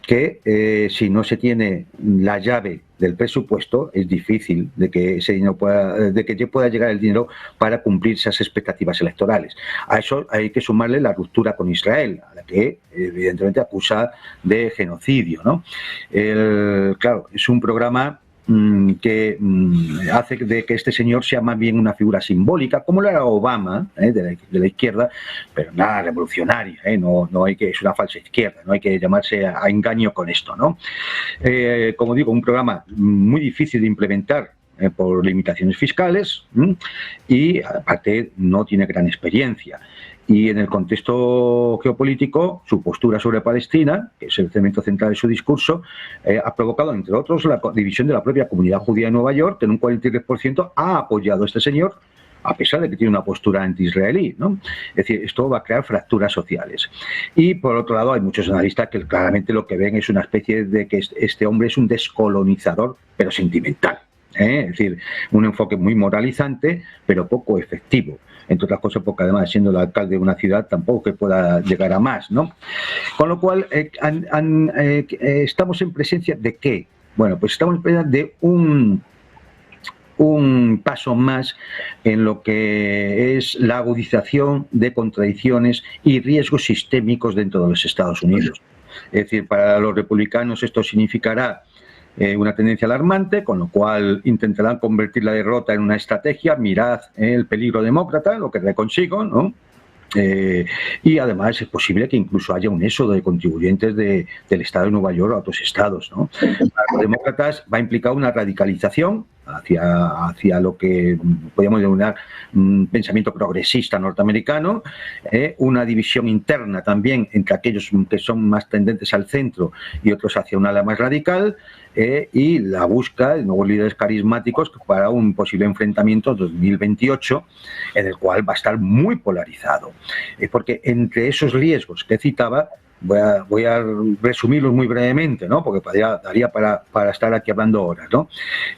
que si no se tiene la llave del presupuesto es difícil de que ese dinero pueda llegar el dinero para cumplir esas expectativas electorales. A eso hay que sumarle la ruptura con Israel, a la que evidentemente acusa de genocidio, ¿no? Claro, es un programa que hace de que este señor sea más bien una figura simbólica, como lo era Obama, de la izquierda, pero nada revolucionaria, no hay que, es una falsa izquierda, no hay que llamarse a engaño con esto, ¿no? Como digo, un programa muy difícil de implementar por limitaciones fiscales y aparte no tiene gran experiencia. Y en el contexto geopolítico, su postura sobre Palestina, que es el elemento central de su discurso, ha provocado, entre otros, la división de la propia comunidad judía de Nueva York, que en un 43% ha apoyado a este señor, a pesar de que tiene una postura anti-israelí, ¿no? Es decir, esto va a crear fracturas sociales. Y, por otro lado, hay muchos analistas que claramente lo que ven es una especie de que este hombre es un descolonizador, pero sentimental. Es decir, un enfoque muy moralizante, pero poco efectivo. Entre otras cosas, porque además, siendo el alcalde de una ciudad, tampoco que pueda llegar a más, ¿no? Con lo cual, estamos en presencia de ¿qué? Bueno, pues estamos en presencia de un paso más en lo que es la agudización de contradicciones y riesgos sistémicos dentro de los Estados Unidos. Es decir, para los republicanos esto significará una tendencia alarmante, con lo cual intentarán convertir la derrota en una estrategia. Mirad el peligro demócrata, lo que consigo, ¿no? Y además es posible que incluso haya un éxodo de contribuyentes del estado de Nueva York a otros estados, ¿no? Para los demócratas va a implicar una radicalización hacia lo que podríamos denominar un pensamiento progresista norteamericano, una división interna también entre aquellos que son más tendentes al centro y otros hacia un ala más radical, y la búsqueda de nuevos líderes carismáticos para un posible enfrentamiento 2028 en el cual va a estar muy polarizado. Porque entre esos riesgos que citaba, voy a resumirlos muy brevemente, ¿no? Porque daría para estar aquí hablando horas, ¿no?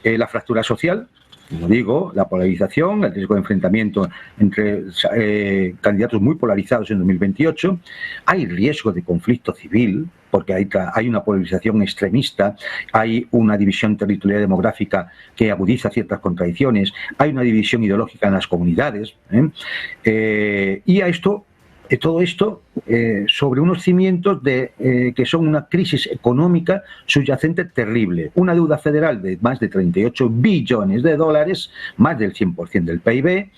La fractura social, como digo, la polarización, el riesgo de enfrentamiento entre candidatos muy polarizados en 2028, hay riesgo de conflicto civil, porque hay una polarización extremista, hay una división territorial demográfica que agudiza ciertas contradicciones, hay una división ideológica en las comunidades, y a esto todo esto sobre unos cimientos que son una crisis económica subyacente terrible, una deuda federal de más de 38 billones de dólares, más del 100% del PIB,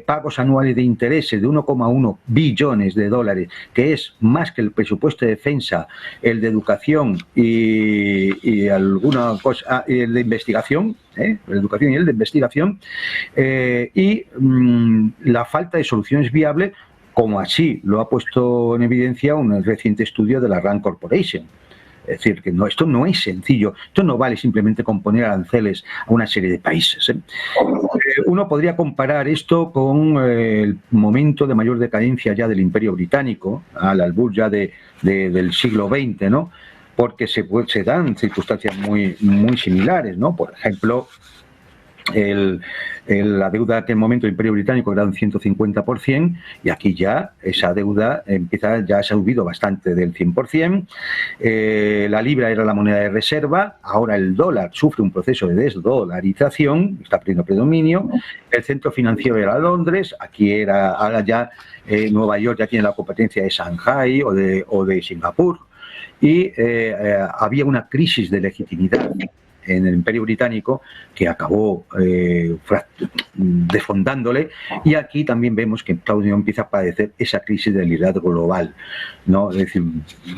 pagos anuales de intereses de 1,1 billones de dólares, que es más que el presupuesto de defensa, el de educación y alguna cosa, el de investigación, la educación y el de investigación, y la falta de soluciones viables como así lo ha puesto en evidencia un reciente estudio de la Rand Corporation. Es decir, que no, esto no es sencillo, esto no vale simplemente con poner aranceles a una serie de países. Uno podría comparar esto con el momento de mayor decadencia ya del Imperio Británico, al albur ya del siglo XX, ¿no? Porque se dan circunstancias muy similares, ¿no? Por ejemplo, la deuda de aquel momento del Imperio Británico era un 150%, y aquí ya esa deuda ya se ha subido bastante del 100%. La libra era la moneda de reserva, ahora el dólar sufre un proceso de desdolarización, está perdiendo predominio. El centro financiero era Londres, ahora ya Nueva York ya tiene la competencia de Shanghái o de Singapur, y había una crisis de legitimidad en el Imperio Británico que acabó desfondándole, y aquí también vemos que Estados Unidos empieza a padecer esa crisis de liderazgo global, ¿no? Es decir,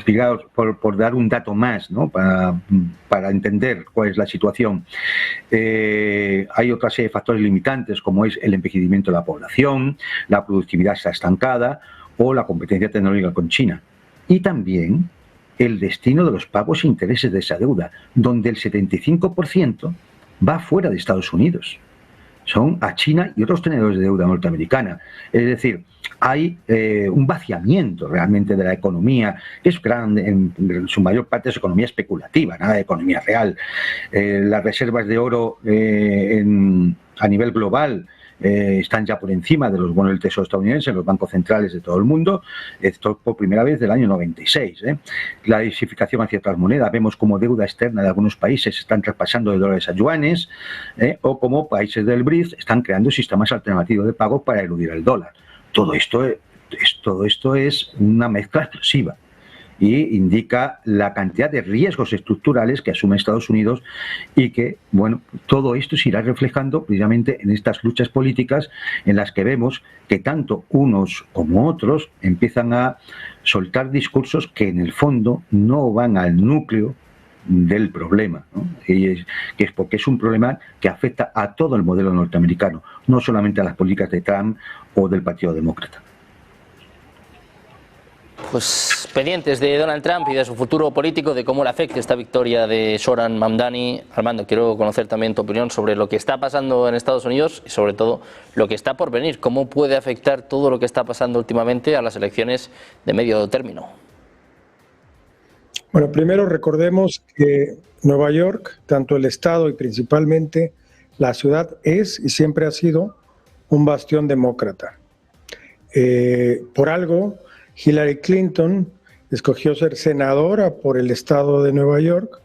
fijaos, por dar un dato más, ¿no? para entender cuál es la situación, hay otra serie de factores limitantes, como es el envejecimiento de la población, la productividad está estancada o la competencia tecnológica con China, y también el destino de los pagos e intereses de esa deuda, donde el 75% va fuera de Estados Unidos. Son a China y otros tenedores de deuda norteamericana. Es decir, hay un vaciamiento realmente de la economía, que es grande, en su mayor parte es economía especulativa, nada de economía real. Las reservas de oro a nivel global están ya por encima de los bonos del Tesoro estadounidense, los bancos centrales de todo el mundo, esto por primera vez del año 96. La diversificación hacia otras monedas, vemos como deuda externa de algunos países están traspasando de dólares a yuanes, o como países del BRICS están creando sistemas alternativos de pago para eludir el dólar. Todo esto es una mezcla explosiva y indica la cantidad de riesgos estructurales que asume Estados Unidos, y que, bueno, todo esto se irá reflejando precisamente en estas luchas políticas en las que vemos que tanto unos como otros empiezan a soltar discursos que en el fondo no van al núcleo del problema, ¿no? Que es porque es un problema que afecta a todo el modelo norteamericano, no solamente a las políticas de Trump o del Partido Demócrata. Pues pendientes de Donald Trump y de su futuro político, de cómo le afecte esta victoria de Zoran Mamdani. Armando, quiero conocer también tu opinión sobre lo que está pasando en Estados Unidos y sobre todo lo que está por venir. ¿Cómo puede afectar todo lo que está pasando últimamente a las elecciones de medio término? Bueno, primero recordemos que Nueva York, tanto el estado y principalmente la ciudad, es y siempre ha sido un bastión demócrata. Por algo, Hillary Clinton escogió ser senadora por el estado de Nueva York,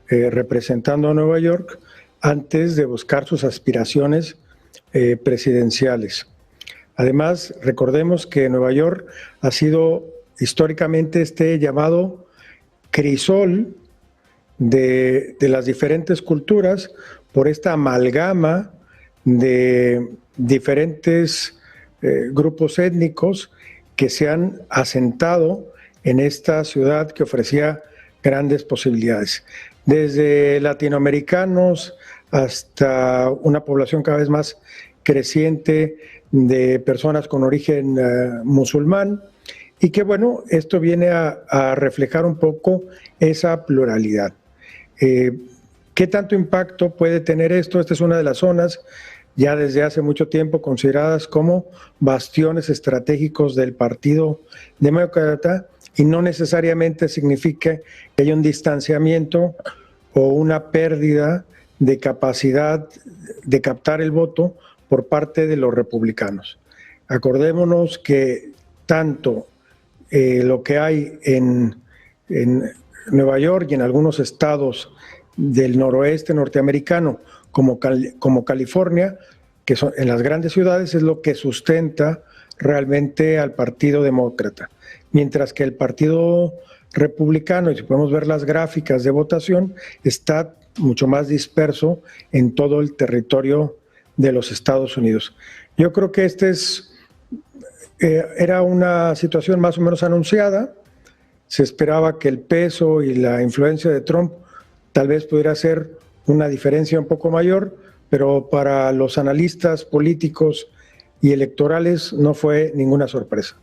representando a Nueva York, antes de buscar sus aspiraciones presidenciales. Además, recordemos que Nueva York ha sido históricamente este llamado crisol de las diferentes culturas, por esta amalgama de diferentes grupos étnicos que se han asentado en esta ciudad que ofrecía grandes posibilidades. Desde latinoamericanos hasta una población cada vez más creciente de personas con origen musulmán, y que bueno, esto viene a reflejar un poco esa pluralidad. ¿Qué tanto impacto puede tener esto? Esta es una de las zonas ya desde hace mucho tiempo consideradas como bastiones estratégicos del Partido Demócrata, y no necesariamente significa que haya un distanciamiento o una pérdida de capacidad de captar el voto por parte de los republicanos. Acordémonos que tanto lo que hay en Nueva York y en algunos estados del noroeste norteamericano, como California, que son en las grandes ciudades, es lo que sustenta realmente al Partido Demócrata. Mientras que el Partido Republicano, y si podemos ver las gráficas de votación, está mucho más disperso en todo el territorio de los Estados Unidos. Yo creo que era una situación más o menos anunciada. Se esperaba que el peso y la influencia de Trump tal vez pudiera ser una diferencia un poco mayor, pero para los analistas políticos y electorales no fue ninguna sorpresa.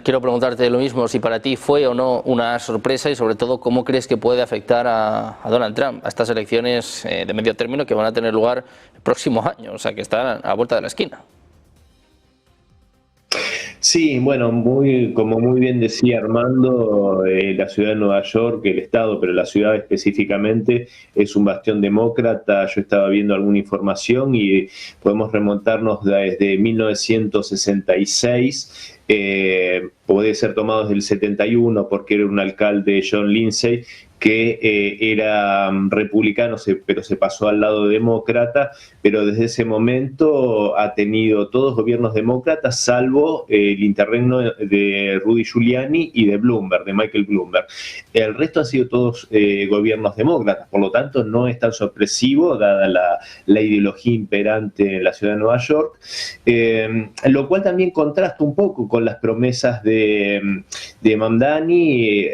Quiero preguntarte lo mismo, si para ti fue o no una sorpresa y sobre todo cómo crees que puede afectar a Donald Trump, a estas elecciones de medio término que van a tener lugar el próximo año, o sea que están a la vuelta de la esquina. Sí, bueno, como muy bien decía Armando, la ciudad de Nueva York, el estado, pero la ciudad específicamente, es un bastión demócrata. Yo estaba viendo alguna información y podemos remontarnos desde 1966, puede ser tomado desde el 71 porque era un alcalde, John Lindsay, que era republicano, pero se pasó al lado demócrata, pero desde ese momento ha tenido todos gobiernos demócratas, salvo el interregno de Rudy Giuliani y de Bloomberg, de Michael Bloomberg. El resto han sido todos gobiernos demócratas, por lo tanto no es tan sorpresivo, dada la ideología imperante en la ciudad de Nueva York, lo cual también contrasta un poco con las promesas de Mamdani,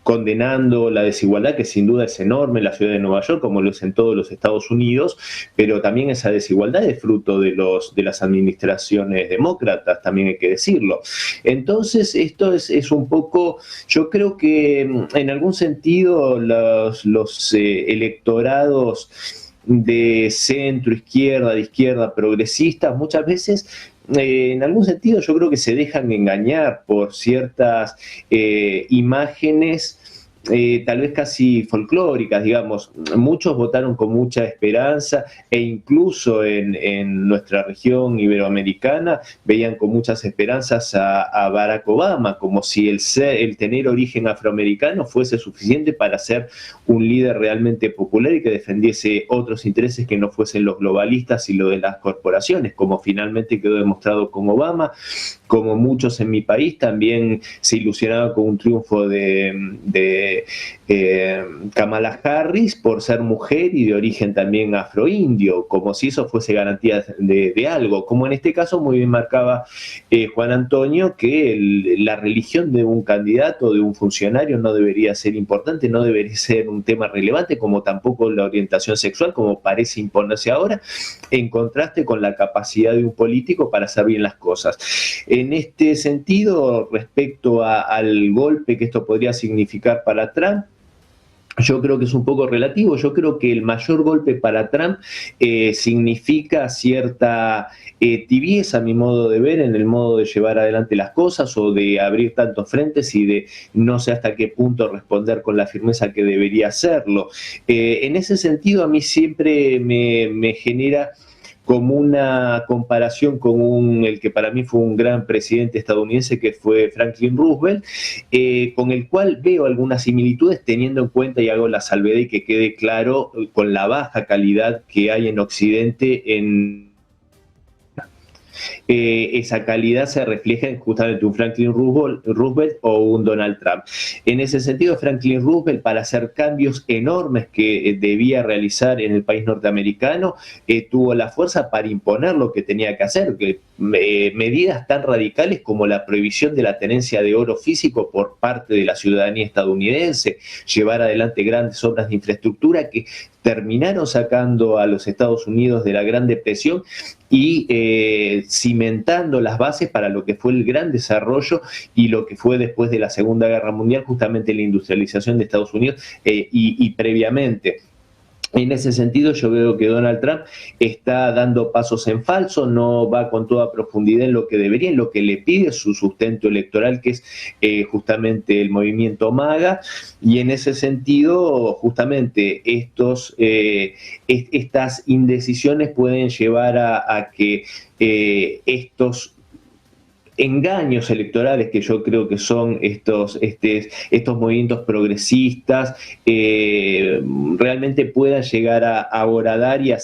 condenando la desigualdad, que sin duda es enorme en la ciudad de Nueva York, como lo es en todos los Estados Unidos, pero también esa desigualdad es fruto de las administraciones demócratas, también hay que decirlo. Entonces, esto es un poco, yo creo que en algún sentido los electorados de centro, izquierda, de izquierda, progresistas, muchas veces en algún sentido yo creo que se dejan engañar por ciertas imágenes tal vez casi folclóricas, digamos. Muchos votaron con mucha esperanza e incluso en nuestra región iberoamericana veían con muchas esperanzas a Barack Obama, como si el tener origen afroamericano fuese suficiente para ser un líder realmente popular y que defendiese otros intereses que no fuesen los globalistas y lo de las corporaciones, como finalmente quedó demostrado con Obama. Como muchos en mi país, también se ilusionaba con un triunfo de Kamala Harris por ser mujer y de origen también afroindio, como si eso fuese garantía de algo, como en este caso muy bien marcaba Juan Antonio, que la religión de un candidato, de un funcionario, no debería ser importante, no debería ser un tema relevante, como tampoco la orientación sexual, como parece imponerse ahora, en contraste con la capacidad de un político para hacer bien las cosas. En este sentido, respecto al golpe que esto podría significar para Trump, yo creo que es un poco relativo. Yo creo que el mayor golpe para Trump significa cierta tibieza, a mi modo de ver, en el modo de llevar adelante las cosas o de abrir tantos frentes y de no sé hasta qué punto responder con la firmeza que debería hacerlo. En ese sentido, a mí siempre me genera como una comparación con el que para mí fue un gran presidente estadounidense, que fue Franklin Roosevelt, con el cual veo algunas similitudes, teniendo en cuenta, y hago la salvedad y que quede claro, con la baja calidad que hay en Occidente esa calidad se refleja en justamente un Franklin Roosevelt o un Donald Trump. En ese sentido, Franklin Roosevelt, para hacer cambios enormes que debía realizar en el país norteamericano, tuvo la fuerza para imponer lo que tenía que hacer, medidas tan radicales como la prohibición de la tenencia de oro físico por parte de la ciudadanía estadounidense, llevar adelante grandes obras de infraestructura que terminaron sacando a los Estados Unidos de la Gran Depresión y cimentando las bases para lo que fue el gran desarrollo y lo que fue después de la Segunda Guerra Mundial, justamente la industrialización de Estados Unidos y previamente. En ese sentido, yo veo que Donald Trump está dando pasos en falso, no va con toda profundidad en lo que debería, en lo que le pide su sustento electoral, que es justamente el movimiento MAGA, y en ese sentido, justamente estas indecisiones pueden llevar a que estos engaños electorales, que yo creo que son estos movimientos progresistas, realmente puedan llegar a abordar y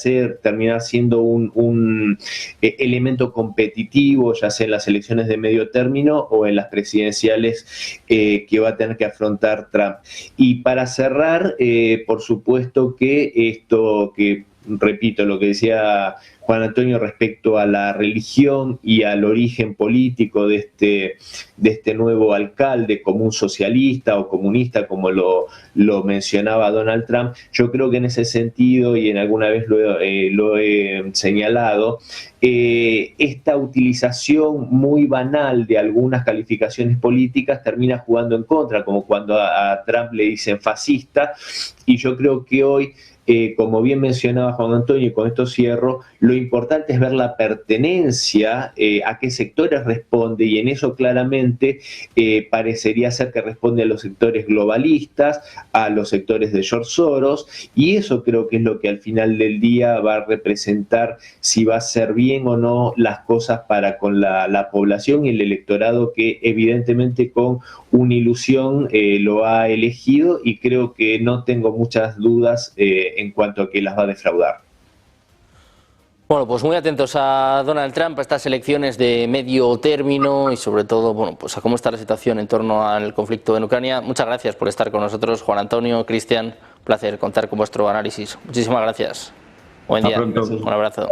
terminar siendo un elemento competitivo, ya sea en las elecciones de medio término o en las presidenciales que va a tener que afrontar Trump. Y para cerrar, por supuesto que esto que repito, lo que decía Juan Antonio respecto a la religión y al origen político de este nuevo alcalde, como un socialista o comunista, como lo mencionaba Donald Trump. Yo creo que en ese sentido, y en alguna vez lo he señalado, esta utilización muy banal de algunas calificaciones políticas termina jugando en contra, como cuando a Trump le dicen fascista, y yo creo que hoy, como bien mencionaba Juan Antonio, y con esto cierro, lo importante es ver la pertenencia, a qué sectores responde, y en eso claramente parecería ser que responde a los sectores globalistas, a los sectores de George Soros, y eso creo que es lo que al final del día va a representar si va a ser bien o no las cosas para con la población y el electorado que evidentemente con una ilusión lo ha elegido, y creo que no tengo muchas dudas en cuanto a que las va a defraudar. Bueno, pues muy atentos a Donald Trump, a estas elecciones de medio término y sobre todo, bueno, pues a cómo está la situación en torno al conflicto en Ucrania. Muchas gracias por estar con nosotros, Juan Antonio, Cristian, un placer contar con vuestro análisis. Muchísimas gracias. Buen día. Un abrazo.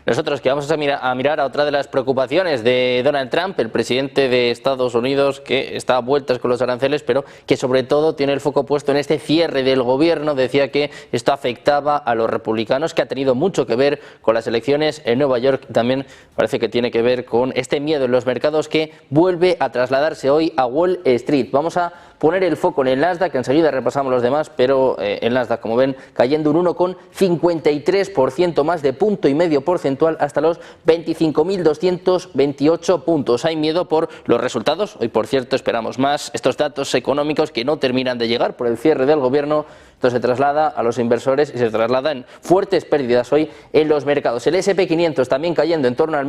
Nosotros que vamos a mirar a otra de las preocupaciones de Donald Trump, el presidente de Estados Unidos, que está a vueltas con los aranceles, pero que sobre todo tiene el foco puesto en este cierre del gobierno. Decía que esto afectaba a los republicanos, que ha tenido mucho que ver con las elecciones en Nueva York. También parece que tiene que ver con este miedo en los mercados que vuelve a trasladarse hoy a Wall Street. Vamos a poner el foco en el Nasdaq, enseguida repasamos los demás, pero el Nasdaq, como ven, cayendo un 1,53% más de 1,5 porcentual hasta los 25.228 puntos. Hay miedo por los resultados. Hoy, por cierto, esperamos más. Estos datos económicos que no terminan de llegar por el cierre del gobierno. Esto se traslada a los inversores y se traslada en fuertes pérdidas hoy en los mercados. El S&P 500 también cayendo en torno al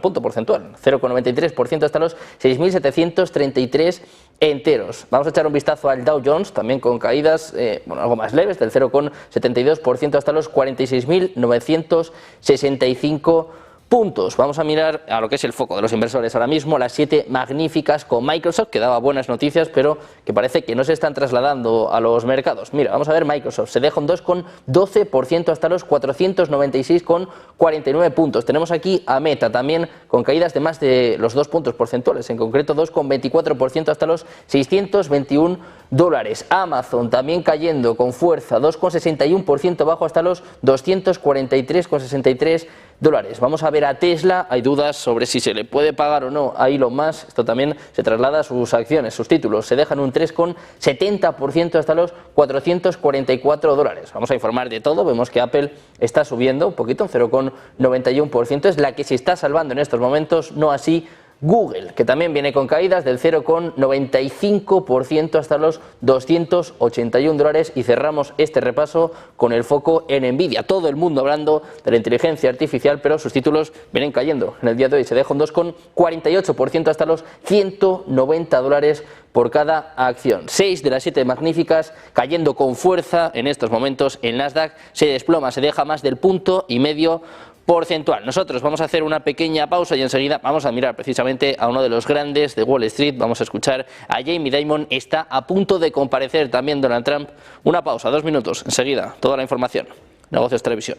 punto porcentual, 0,93% hasta los 6.733 enteros. Vamos a echar un vistazo al Dow Jones, también con caídas algo más leves, del 0,72% hasta los 46.965 puntos. Vamos a mirar a lo que es el foco de los inversores ahora mismo, las 7 magníficas con Microsoft, que daba buenas noticias, pero que parece que no se están trasladando a los mercados. Mira, vamos a ver Microsoft, se deja un 2,12% hasta los 496,49 puntos. Tenemos aquí a Meta también con caídas de más de los 2 puntos porcentuales, en concreto 2,24% hasta los $621. Amazon también cayendo con fuerza, 2,61% bajo hasta los $243,63. Vamos a ver a Tesla. Hay dudas sobre si se le puede pagar o no a Elon Musk. Esto también se traslada a sus acciones, sus títulos. Se dejan un 3,70% hasta los $444. Vamos a informar de todo. Vemos que Apple está subiendo un poquito, un 0,91%. Es la que se está salvando en estos momentos, no así Google, que también viene con caídas del 0,95% hasta los $281. Y cerramos este repaso con el foco en Nvidia. Todo el mundo hablando de la inteligencia artificial, pero sus títulos vienen cayendo. En el día de hoy se deja un 2,48% hasta los $190 por cada acción. 6 de las 7 magníficas cayendo con fuerza en estos momentos. El Nasdaq se desploma, se deja más del 1,5 porcentual. Nosotros vamos a hacer una pequeña pausa y enseguida vamos a mirar precisamente a uno de los grandes de Wall Street. Vamos a escuchar a Jamie Dimon. Está a punto de comparecer también Donald Trump. Una pausa, 2 minutos. Enseguida, toda la información. Negocios Televisión.